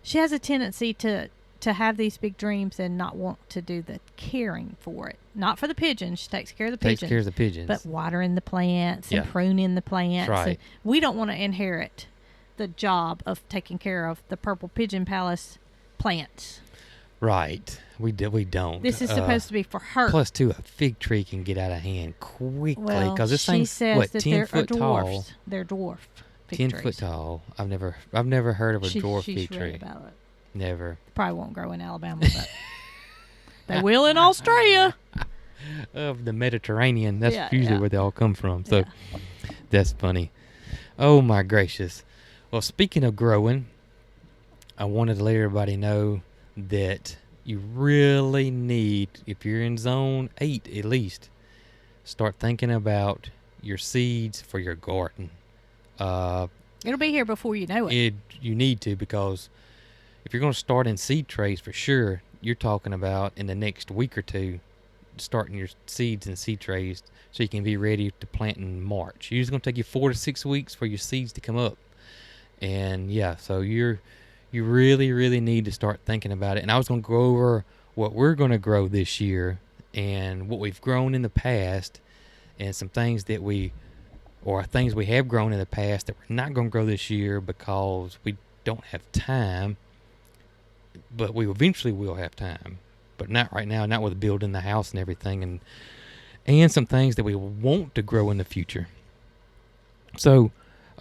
she has a tendency to have these big dreams and not want to do the caring for it. Not for the pigeons. She takes care of the pigeons. Takes care of the pigeons. But watering the plants and pruning the plants. That's right. And we don't want to inherit the job of taking care of the Purple Pigeon Palace plants. Right. We don't. This is supposed to be for her. Plus, too, a fig tree can get out of hand quickly well, because this thing's says that 10 foot tall. They're dwarf. 10 foot tall. I've never heard of a dwarf fig tree. Read about it. Never. Probably won't grow in Alabama, but they will in Australia. Of the Mediterranean. That's usually yeah. where they all come from. So that's funny. Oh my gracious. Well, speaking of growing, I wanted to let everybody know that you really need, if you're in zone 8 at least, start thinking about your seeds for your garden. It'll be here before you know it. You need to, because if you're going to start in seed trays for sure, you're talking about in the next week or two, starting your seeds in seed trays so you can be ready to plant in March. Usually going to take you 4 to 6 weeks for your seeds to come up. And yeah, so you really need to start thinking about it. And I was going to go over what we're going to grow this year and what we've grown in the past, and some things that things we have grown in the past that we're not going to grow this year because we don't have time, but we eventually will have time, but not right now, not with building the house and everything, and some things that we want to grow in the future. So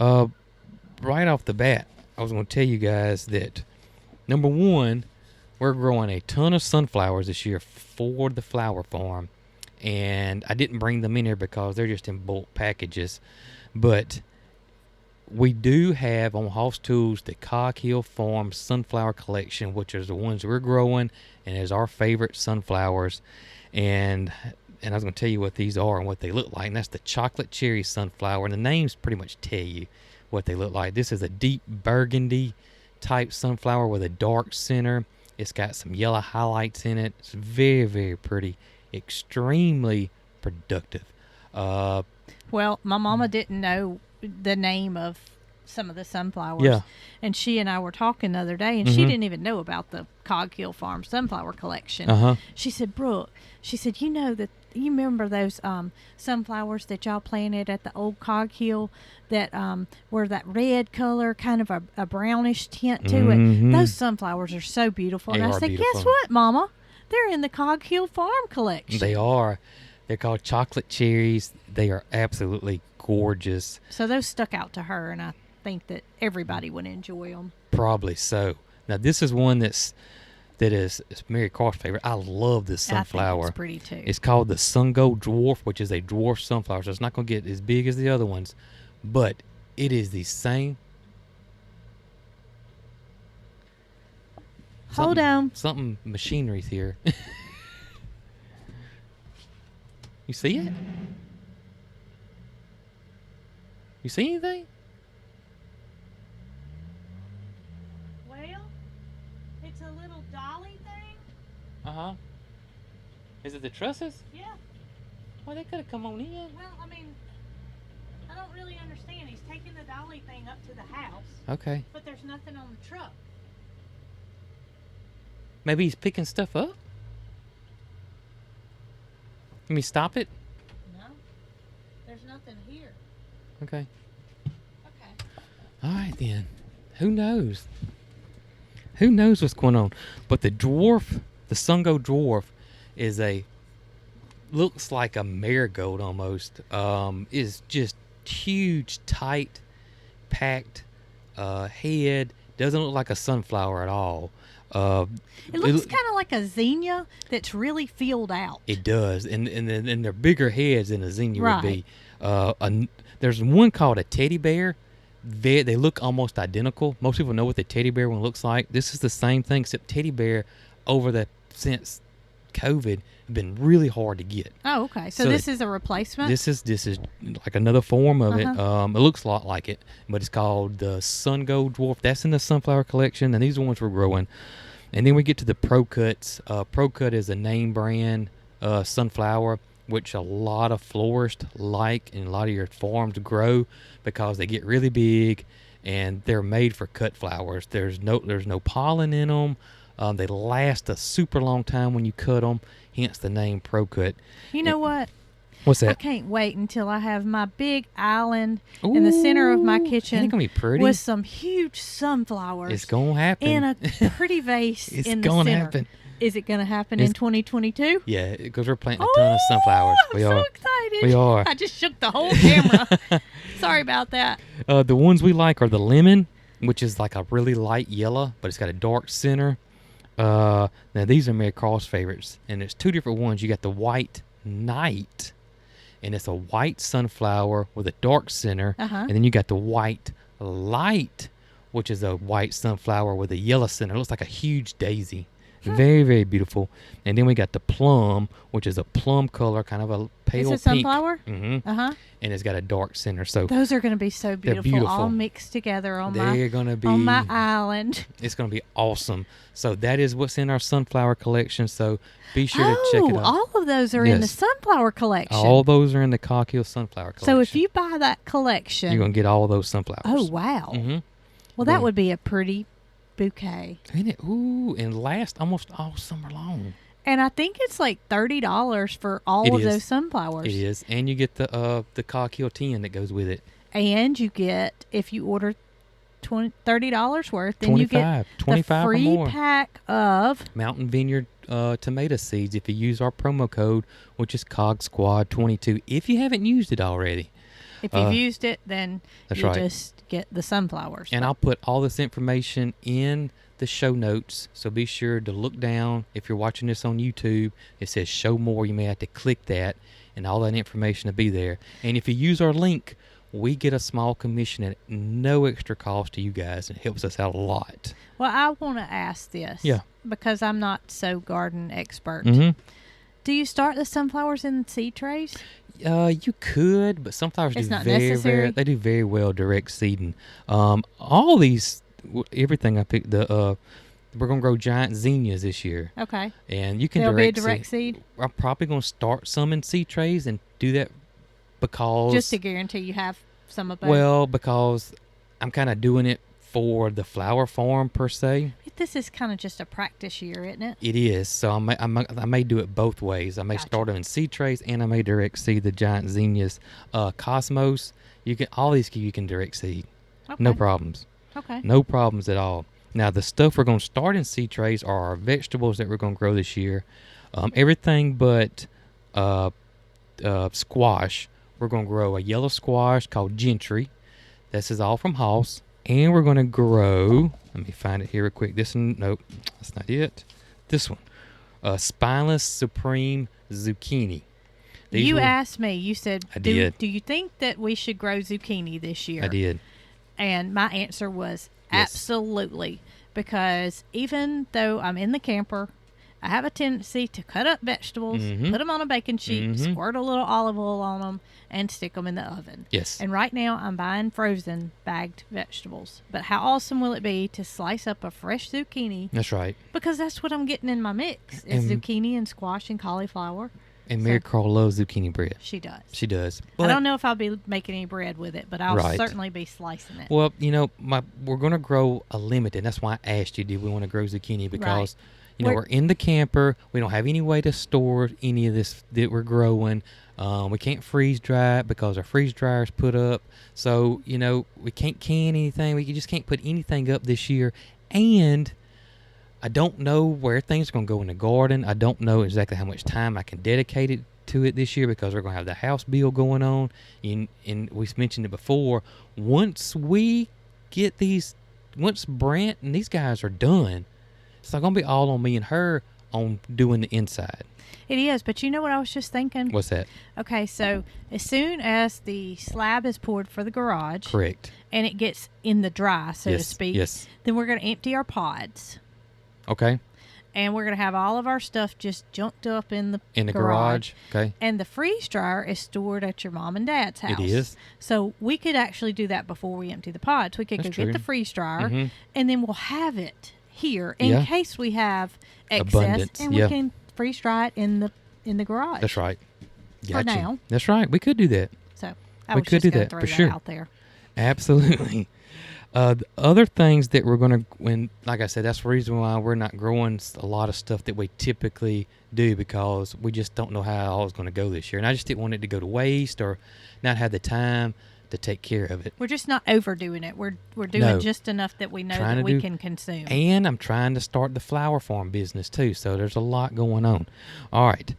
right off the bat, I was going to tell you guys that, number one, we're growing a ton of sunflowers this year for the flower farm. And I didn't bring them in here because they're just in bulk packages. But we do have on Hoss Tools the Cog Hill Farm sunflower collection, which is the ones we're growing and is our favorite sunflowers. And I was going to tell you what these are and what they look like. And that's the chocolate cherry sunflower. And the names pretty much tell you what they look like. This is a deep burgundy type sunflower with a dark center. It's got some yellow highlights in it. It's very, very pretty. Extremely productive. Well, my mama didn't know the name of some of the sunflowers. Yeah. And she and I were talking the other day, and she didn't even know about the Cog Hill Farm sunflower collection. Uh-huh. She said, Brooke, she said, you remember those sunflowers that y'all planted at the old Cog Hill that were that red color, kind of a brownish tint to it? Those sunflowers are so beautiful. They and I are said, beautiful. Guess what, Mama? They're in the Cog Hill Farm collection. They are. They're called chocolate cherries. They are absolutely gorgeous. So those stuck out to her, and I think that everybody would enjoy them. Probably so. Now, this is one that is Marycarl's favorite. I love this sunflower. I think it's pretty too. It's called the Sungold Dwarf, which is a dwarf sunflower. So it's not going to get as big as the other ones, but it is the same. Hold on. Something machinery's here. You see it? You see anything? Well, it's a little dolly thing. Uh-huh. Is it the trusses? Yeah. Well, they could have come on in. Well, I mean, I don't really understand. He's taking the dolly thing up to the house, Okay. but there's nothing on the truck. Maybe he's picking stuff up? Let me stop it. No, there's nothing here. Okay. Okay. All right, then. Who knows? Who knows what's going on? But the dwarf, the Sungold Dwarf, looks like a marigold almost. Is just huge, tight, packed head. Doesn't look like a sunflower at all. It looks kind of like a zinnia that's really filled out. It does, and they're bigger heads than a zinnia Right. would be. There's one called a teddy bear. They look almost identical. Most people know what the teddy bear one looks like. This is the same thing, except teddy bear since COVID have been really hard to get. Oh, okay. So this is a replacement? This is like another form of it. It looks a lot like it, but it's called the Sungold Dwarf. That's in the sunflower collection, and these are the ones we're growing. And then we get to the Pro Cuts. Pro Cut is a name brand sunflower, which a lot of florists like and a lot of your farms grow because they get really big and they're made for cut flowers. There's no pollen in them. They last a super long time when you cut them, hence the name Pro Cut. You know what? What's that? I can't wait until I have my big island in the center of my kitchen. It's going to be pretty. With some huge sunflowers. It's going to happen. In a pretty vase It's in the gonna center. happen. Is it going to happen in 2022? Yeah, because we're planting a ton of sunflowers. I'm so excited. We are. I just shook the whole camera. Sorry about that. The ones we like are the lemon, which is like a really light yellow, but it's got a dark center. Now, these are Marycarl's favorites, and there's two different ones. You got the white night, and it's a white sunflower with a dark center. And then you got the white light, which is a white sunflower with a yellow center. It looks like a huge daisy. Very, very beautiful. And then we got the plum, which is a plum color, kind of a pale Is it pink. sunflower? Mm-hmm. Uh-huh. And it's got a dark center. So Those are going to be so beautiful, all beautiful. mixed together on they're gonna be my island. It's gonna be awesome. So that is what's in our sunflower collection. So be sure to check it out. All of those are in the Yes. sunflower collection. All those are in the Cog Hill sunflower collection. So if you buy that collection, you're gonna get all of those sunflowers. oh wow! Mm-hmm. Well, that would be a pretty bouquet. Isn't it? Ooh, and last almost all summer long. And I think it's like $30 for all It of is. those sunflowers. It is, and you get the Cog Hill tin that goes with it. And you get, if you order $30 worth, then you get 25 the or free more. pack of Mountain Vineyard tomato seeds if you use our promo code, which is COGSquad22. If you haven't used it already. If you've used it, then that's you right. just get the sunflowers. And I'll put all this information in the show notes, so be sure to look down. If you're watching this on YouTube, it says show more. You may have to click that, and all that information will be there. And if you use our link, we get a small commission at no extra cost to you guys, and it helps us out a lot. Well, I want to ask this. Yeah. Because I'm not so garden expert. Mm-hmm. Do you start the sunflowers in seed trays? You could, but sunflowers It's do not very, necessary? they do very well direct seeding. All these, everything I picked, we're gonna grow giant zinnias this year, Okay. and you can There'll be a direct direct seed? I'm probably gonna start some in seed trays and do that because Just to guarantee you have some of both? well, because I'm kind of doing it for the flower farm per se. This is kind of just a practice year, isn't it? It is, so I may do it both ways. I may Gotcha. start them in seed trays, and I may direct seed the giant zinnias. Cosmos, you can all these you can direct seed, Okay. no problems, Okay. no problems at all. Now the stuff we're going to start in seed trays are our vegetables that we're going to grow this year. Everything but squash. We're going to grow a yellow squash called Gentry. This is all from Hoss. And we're going to grow, let me find it here real quick. This one, nope, that's not it. This one, Spineless Supreme Zucchini. You asked me, you said, I did. Do you think that we should grow zucchini this year? I did. And my answer was Yes. absolutely. Because even though I'm in the camper, I have a tendency to cut up vegetables, Mhm. put them on a baking sheet, Mhm. squirt a little olive oil on them, and stick them in the oven. Yes. And right now, I'm buying frozen bagged vegetables. But how awesome will it be to slice up a fresh zucchini? That's right. Because that's what I'm getting in my mix. Is And- zucchini and squash and cauliflower. And So- Marycarl loves zucchini bread. She does. She does. I don't know if I'll be making any bread with it, but I'll Right. certainly be slicing it. Well, we're going to grow a limited. That's why I asked you, did we want to grow zucchini? Because, we're in the camper. We don't have any way to store any of this that we're growing. We can't freeze dry it because our freeze dryer is put up. So, we can't can anything. We just can't put anything up this year. And I don't know where things are going to go in the garden. I don't know exactly how much time I can dedicate it to it this year because we're going to have the house bill going on. And we mentioned it before. Once Brent and these guys are done, it's not going to be all on me and her on doing the inside. It is, but you know what I was just thinking? What's that? Okay, so as soon as the slab is poured for the garage Correct. and it gets in the dry, so to speak, Yes. then we're going to empty our pods Okay. and we're going to have all of our stuff just junked up in the garage. Okay. And the freeze dryer is stored at your mom and dad's house. It is. So we could actually do that before we empty the pods. We could That's go true. get the freeze dryer Mhm. and then we'll have it here in Yeah. case we have excess, Abundance, and yeah. we can freeze dry it in the garage. That's right. For Gotcha. now. That's right. We could do that. So I We was could just do going that, to throw for that sure. out there. Absolutely. The other things that we're going to, like I said, that's the reason why we're not growing a lot of stuff that we typically do because we just don't know how all it's going to go this year. And I just didn't want it to go to waste or not have the time to take care of it. We're just not overdoing it. We're doing No. just enough that we know Trying that to we do- can consume. And I'm trying to start the flower farm business too. So there's a lot going on. All right.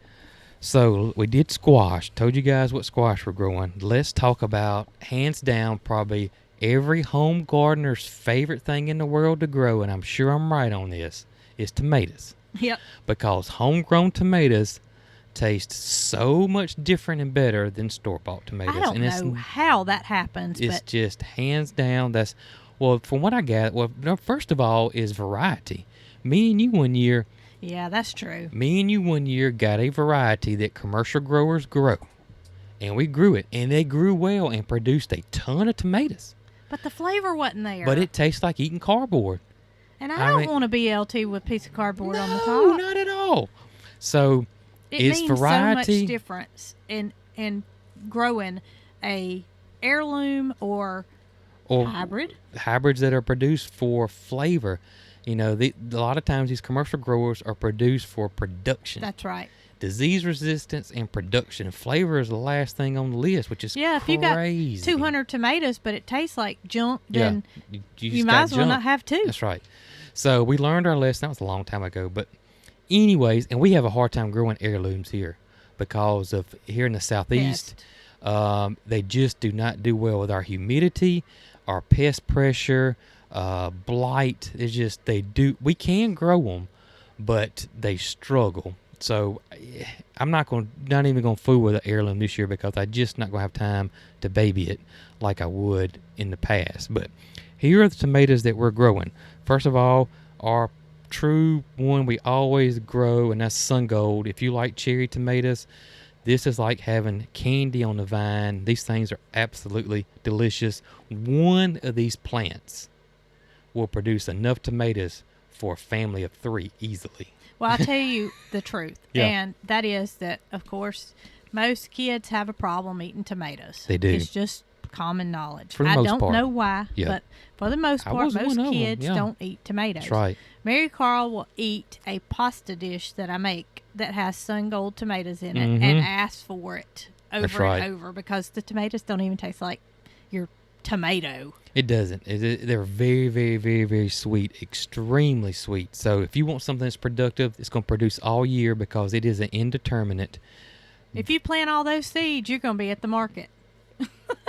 So we did squash. Told you guys what squash we're growing. Let's talk about, hands down, probably every home gardener's favorite thing in the world to grow, and I'm sure I'm right on this, is tomatoes. Yep. Because homegrown tomatoes taste so much different and better than store-bought tomatoes. I don't and know how that happens, it's but just hands down. From what I gather, first of all is variety. Me and you one year, Yeah, that's true. Me and you one year got a variety that commercial growers grow. And we grew it. And they grew well and produced a ton of tomatoes. But the flavor wasn't there. But it tastes like eating cardboard. And I don't want a BLT with a piece of cardboard on the top. No, not at all. So it it's means variety. so much difference in growing a heirloom or hybrid. Hybrids that are produced for flavor. You know, a lot of times these commercial growers are produced for production. That's right. Disease resistance and production. Flavor is the last thing on the list, which is if you got 200 tomatoes, but it tastes like junk, then you might as well not have two. That's right. So we learned our lesson. That was a long time ago. But anyways, and we have a hard time growing heirlooms here because of here in the southeast, they just do not do well with our humidity, our pest pressure, blight. It's just we can grow them, but they struggle. So I'm not even going to fool with an heirloom this year because I just not going to have time to baby it like I would in the past. But here are the tomatoes that we're growing. First of all, our true one we always grow, and that's Sungold. If you like cherry tomatoes, this is like having candy on the vine. These things are absolutely delicious. One of these plants will produce enough tomatoes for a family of 3 easily. Well, I'll tell you the truth, and that is that, of course, most kids have a problem eating tomatoes. They do. It's just common knowledge. For the most don't part. know why, but for the most part, most kids them. don't eat tomatoes. That's right. Marycarl will eat a pasta dish that I make that has Sungold tomatoes in it and ask for it over and over because the tomatoes don't even taste like your tomato. It doesn't. They're very, very, very, very sweet, extremely sweet. So if you want something that's productive, it's going to produce all year because it is an indeterminate. If you plant all those seeds, you're going to be at the market.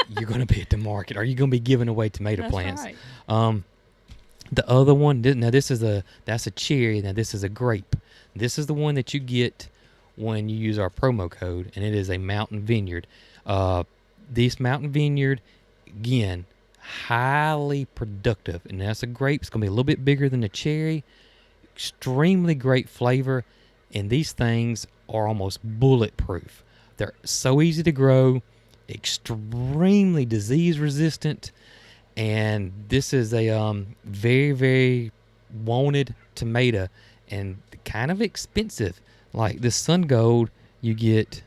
You're going to be at the market. Or you're going to be giving away tomato That's plants. Right. The other one, now that's a cherry. Now this is a grape. This is the one that you get when you use our promo code, and it is a mountain vineyard. This mountain vineyard, again, highly productive, and that's a grape. It's going to be a little bit bigger than the cherry. Extremely great flavor, and these things are almost bulletproof. They're so easy to grow, extremely disease resistant, and this is a very, very wanted tomato and kind of expensive. Like this Sungold, you get,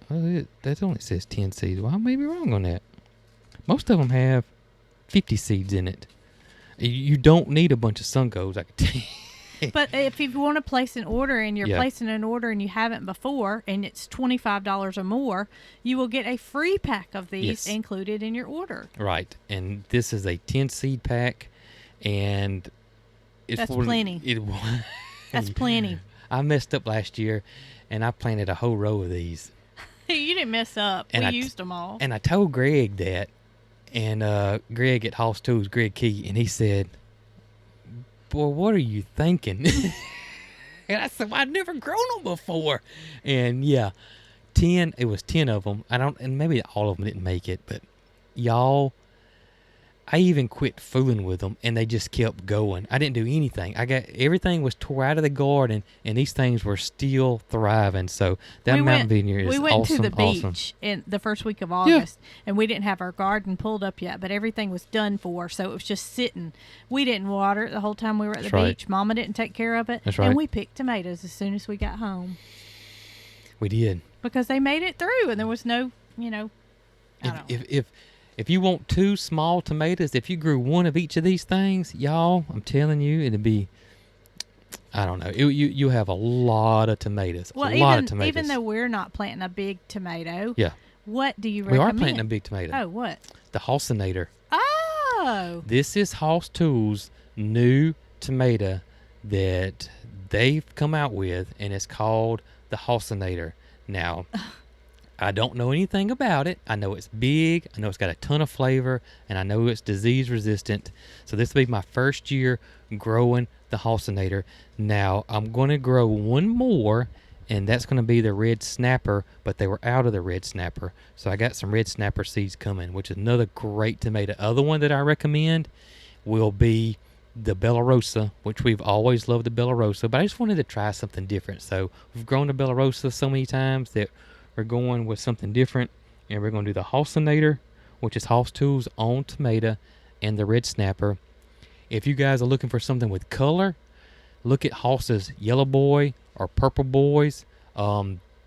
that only says 10 seeds. Well, I may be wrong on that. Most of them have 50 seeds in it. You don't need a bunch of Sungolds, I can tell you. But if you want to place an order and you're placing an order and you haven't before and it's $25 or more, you will get a free pack of these included in your order. Right. And this is a 10 seed pack, and that's plenty. That's plenty. I messed up last year and I planted a whole row of these. You didn't mess up. We used them all. And I told Greg that, and Greg at Hoss Tools, Greg Key, and he said, "Boy, what are you thinking?" And I said, "Well, I've never grown them before." And it was 10 of them. And maybe all of them didn't make it, but y'all, I even quit fooling with them, and they just kept going. I didn't do anything. Everything was tore out of the garden, and these things were still thriving. So that mountain vineyard is awesome. We went to the beach in the first week of August, and we didn't have our garden pulled up yet, but everything was done for, so it was just sitting. We didn't water it the whole time we were at the beach. Mama didn't take care of it. That's right. And we picked tomatoes as soon as we got home. We did. Because they made it through, and there was no, If you want 2 small tomatoes, if you grew one of each of these things, y'all, I'm telling you, it'd be, I don't know. You have a lot of tomatoes. Well, even though we're not planting a big tomato, what do you recommend? We are planting a big tomato. Oh, what? The Hossinator. Oh. This is Hoss Tools' new tomato that they've come out with, and it's called the Hossinator. Now, I don't know anything about it. I know it's big. I know it's got a ton of flavor, and I know it's disease resistant. So this will be my first year growing the Hossinator. Now, I'm going to grow one more, and that's going to be the Red Snapper, but they were out of the Red Snapper. So I got some Red Snapper seeds coming, which is another great tomato. Other one that I recommend will be the Bella Rosa, which we've always loved the Bella Rosa, but I just wanted to try something different. So we've grown the Bella Rosa so many times that we're going with something different, and we're going to do the Halcinator, which is Hoss Tools' own tomato, and the Red Snapper. If you guys are looking for something with color, look at Hoss's Yellow Boy or Purple Boys.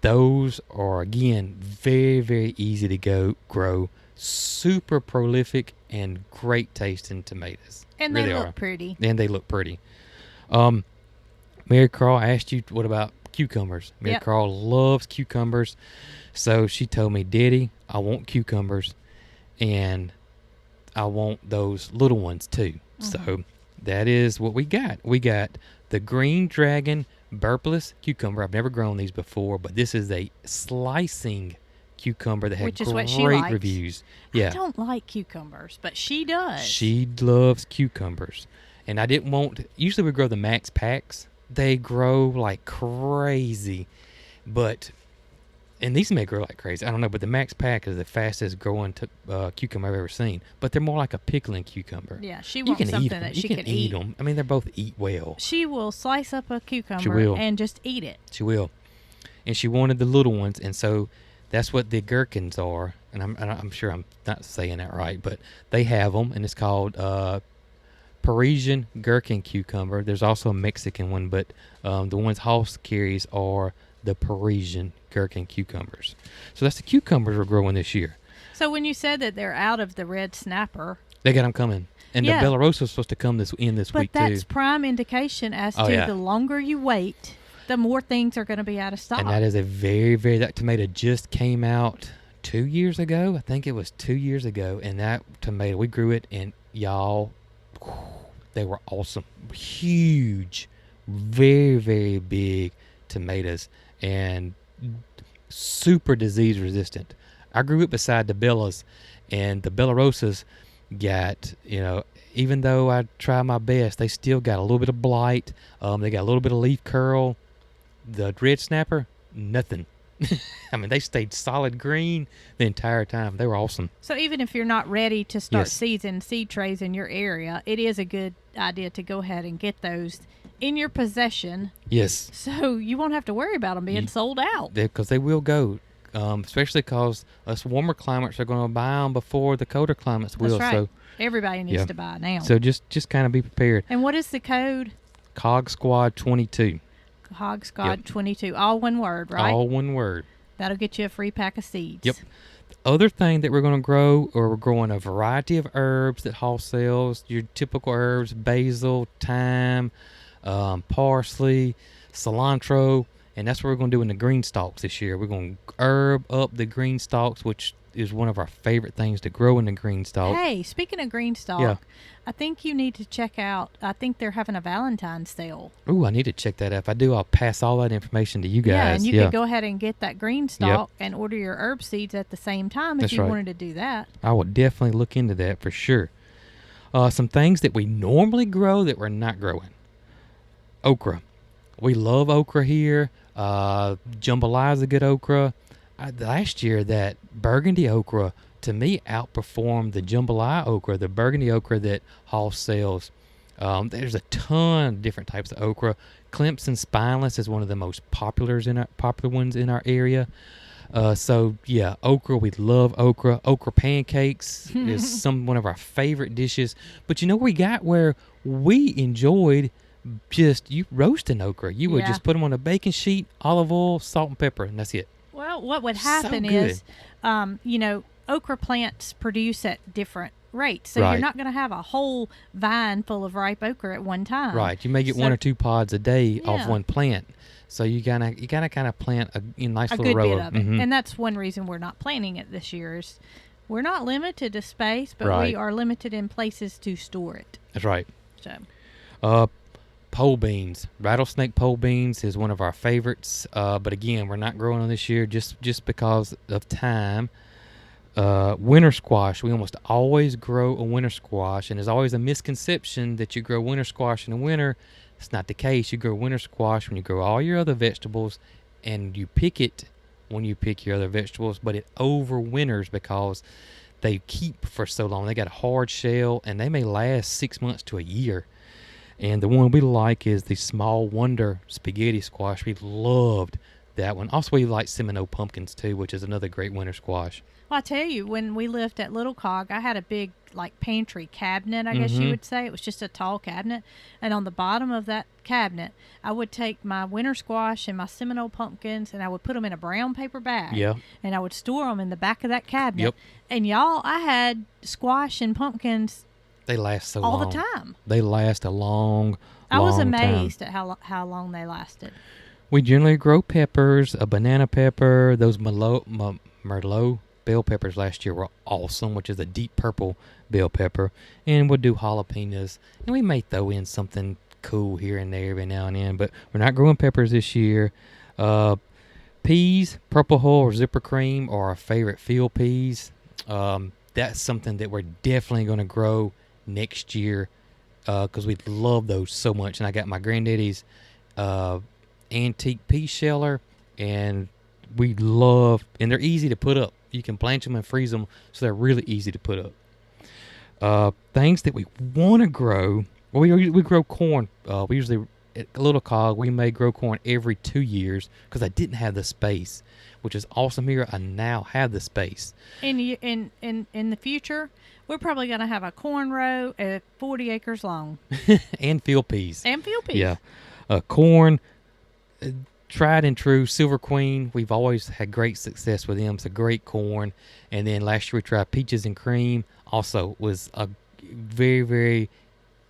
Those are, again, very, very easy to grow, super prolific, and great tasting tomatoes. And really they look pretty. And they look pretty. Marycarl, I asked you, what about cucumbers? Marycarl loves cucumbers. So she told me, Daddy, I want cucumbers, and I want those little ones too. So that is what we got. We got the Green Dragon Burpless cucumber. I've never grown these before, but this is a slicing cucumber that had great reviews. Yeah. I don't like cucumbers, but she does. She loves cucumbers. And I didn't want, usually we grow the Max Packs. They grow like crazy, and these may grow like crazy. I don't know, but the Max Pack is the fastest growing cucumber I've ever seen. But they're more like a pickling cucumber. Yeah, she wants something that she can eat. Them. I mean, they both eat well. She will slice up a cucumber and just eat it. She will. And she wanted the little ones, and so that's what the gherkins are. And I'm sure I'm not saying that right, but they have them, and it's called Parisian gherkin cucumber. There's also a Mexican one, but the ones Hoss carries are the Parisian gherkin cucumbers. So that's the cucumbers we're growing this year. So when you said that they're out of the Red Snapper, they got them coming, and the Bella Rosa is supposed to come this week too. But that's prime indication as to the longer you wait, the more things are going to be out of stock. And that is a very, very, that tomato just came out 2 years ago. I think it was 2 years ago, and that tomato, we grew it, and y'all, they were awesome. Huge, very, very big tomatoes, and super disease resistant. I grew it beside the Bellas, and the Bella Rosas got, even though I try my best, they still got a little bit of blight. They got a little bit of leaf curl. The Red Snapper, nothing. I mean, they stayed solid green the entire time. They were awesome. So even if you're not ready to start seeding seed trays in your area, it is a good idea to go ahead and get those in your possession. Yes. So you won't have to worry about them being sold out. Because they will go, especially because us warmer climates are going to buy them before the colder climates will. That's right. So everybody needs to buy now. So just kind of be prepared. And what is the code? Cog Squad 22. Cog Squad 22. All one word, right? All one word. That'll get you a free pack of seeds. Yep. The other thing that we're going to grow, or we're growing a variety of herbs that Hoss sells. Your typical herbs: basil, thyme, parsley, cilantro, and that's what we're going to do in the green stalks this year. We're going to herb up the green stalks, which is one of our favorite things to grow in the green stalk. Hey, speaking of green stalk, I think you need to check out, I think they're having a Valentine's sale. Ooh, I need to check that out. If I do, I'll pass all that information to you guys. Yeah, and you can go ahead and get that green stalk and order your herb seeds at the same time if you wanted to do that. I will definitely look into that for sure. Some things that we normally grow that we're not growing. Okra. We love okra here. Jambalaya is a good okra. Last year, that burgundy okra, to me, outperformed the jambalaya okra, the burgundy okra that Hoss sells. There's a ton of different types of okra. Clemson Spineless is one of the most popular ones in our area. Okra, we love okra. Okra pancakes is one of our favorite dishes. But we got where we enjoyed you roasting okra. You would just put them on a baking sheet, olive oil, salt, and pepper, and that's it. Well, what would happen is, okra plants produce at different rates. So you're not going to have a whole vine full of ripe okra at one time. Right. You may get 1 or 2 pods a day off one plant. So you gotta kind of plant a nice little good row bit of it. And that's one reason we're not planting it this year is we're not limited to space, but we are limited in places to store it. That's right. So. Pole beans. Rattlesnake pole beans is one of our favorites. But again, we're not growing them this year just because of time. Winter squash. We almost always grow a winter squash, and there's always a misconception that you grow winter squash in the winter. It's not the case. You grow winter squash when you grow all your other vegetables, and you pick it when you pick your other vegetables, but it overwinters because they keep for so long. They got a hard shell, and they may last 6 months to a year. And the one we like is the Small Wonder Spaghetti Squash. We loved that one. Also, we like Seminole Pumpkins, too, which is another great winter squash. Well, I tell you, when we lived at Little Cog, I had a big, like, pantry cabinet, I guess you would say. It was just a tall cabinet. And on the bottom of that cabinet, I would take my winter squash and my Seminole pumpkins, and I would put them in a brown paper bag. Yeah. And I would store them in the back of that cabinet. Yep. And, y'all, I had squash and pumpkins They last so all long. the time. They last a long I was time. amazed at how long they lasted. We generally grow peppers, a banana pepper, those Merlot bell peppers last year were awesome, which is a deep purple bell pepper. And we'll do jalapenos. And we may throw in something cool here and there every now and then, but we're not growing peppers this year. Peas, Purple Hull or Zipper Cream are our favorite field peas. That's something that we're definitely going to grow next year because we love those so much. And I got my granddaddy's antique pea sheller, and we love, and they're easy to put up. You can blanch them and freeze them, so they're really easy to put up. Things that we want to grow, well, we grow corn. We usually, at Little Cog, we may grow corn every 2 years because I didn't have the space, which is awesome here. I now have the space. In the future, we're probably going to have a corn row at 40 acres long. And field peas. And field peas. Yeah. Corn, tried and true, Silver Queen. We've always had great success with them. It's a great corn. And then last year we tried Peaches and Cream. Also was a very, very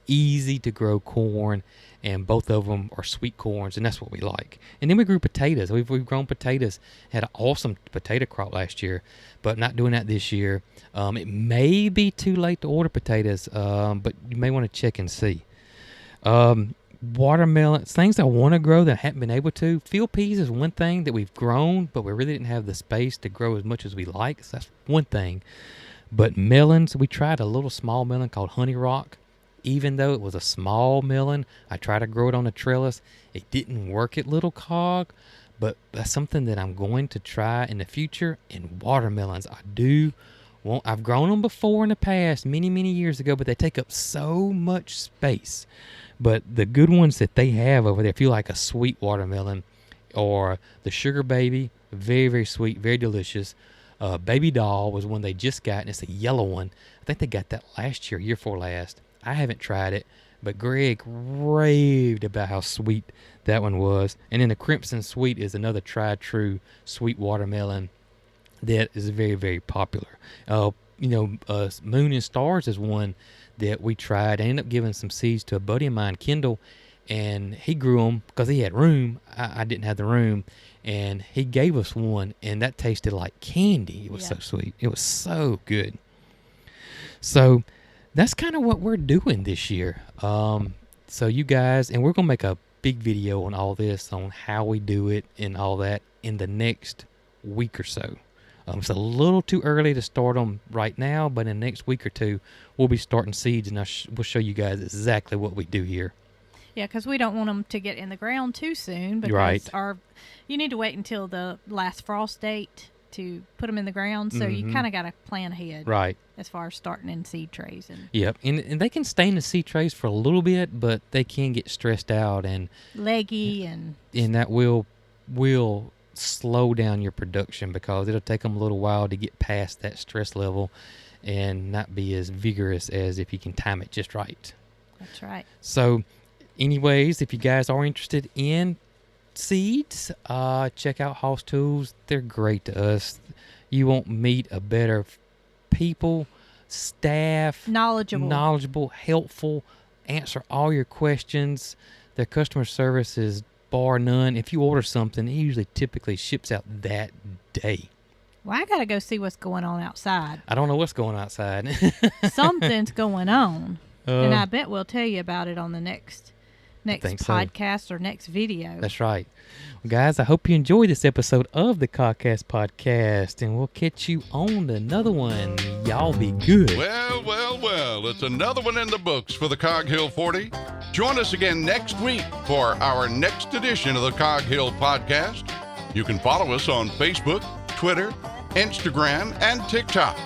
easy to grow corn. And both of them are sweet corns, and that's what we like. And then we grew potatoes. We've grown potatoes. Had an awesome potato crop last year, but not doing that this year. It may be too late to order potatoes, but you may want to check and see. Watermelons, things I want to grow that I haven't been able to. Field peas is one thing that we've grown, but we really didn't have the space to grow as much as we like. So that's one thing. But melons, we tried a little small melon called Honey Rock. Even though it was a small melon, I tried to grow it on a trellis. It didn't work at Little Cog, but that's something that I'm going to try in the future. And watermelons, I've grown them before in the past, many, many years ago, but they take up so much space. But the good ones that they have over there, if you like a sweet watermelon, or the Sugar Baby, very, very sweet, very delicious. Baby Doll was one they just got, and it's a yellow one. I think they got that last year before last. I haven't tried it, but Greg raved about how sweet that one was. And then the Crimson Sweet is another tried true sweet watermelon that is very, very popular. Moon and Stars is one that we tried. I ended up giving some seeds to a buddy of mine, Kendall, and he grew them because he had room. I didn't have the room, and he gave us one, and that tasted like candy. It was so sweet. It was so good. So that's kind of what we're doing this year. So you guys, and we're going to make a big video on all this, on how we do it and all that in the next week or so. It's a little too early to start them right now, but in the next week or two, we'll be starting seeds, and we'll show you guys exactly what we do here. Yeah, because we don't want them to get in the ground too soon. Because you need to wait until the last frost date to put them in the ground, so you kind of got to plan ahead. Right. As far as starting in seed trays. Yep, and they can stay in the seed trays for a little bit, but they can get stressed out and leggy, and that will slow down your production because it'll take them a little while to get past that stress level and not be as vigorous as if you can time it just right. That's right. So anyways, if you guys are interested in seeds, check out Hoss Tools. They're great to us. You won't meet a better people, staff, knowledgeable, helpful, answer all your questions. Their customer service is bar none. If you order something, it usually typically ships out that day. Well, I gotta go see what's going on outside. I don't know what's going on outside. Something's going on, and I bet we'll tell you about it on the next podcast or next video. That's right. Well, guys, I hope you enjoyed this episode of the Cogcast podcast, and we'll catch you on another one. Y'all be good. Well, it's another one in the books for the Cog Hill 40. Join us again next week for our next edition of the Cog Hill podcast. You can follow us on Facebook, Twitter, Instagram, and TikTok.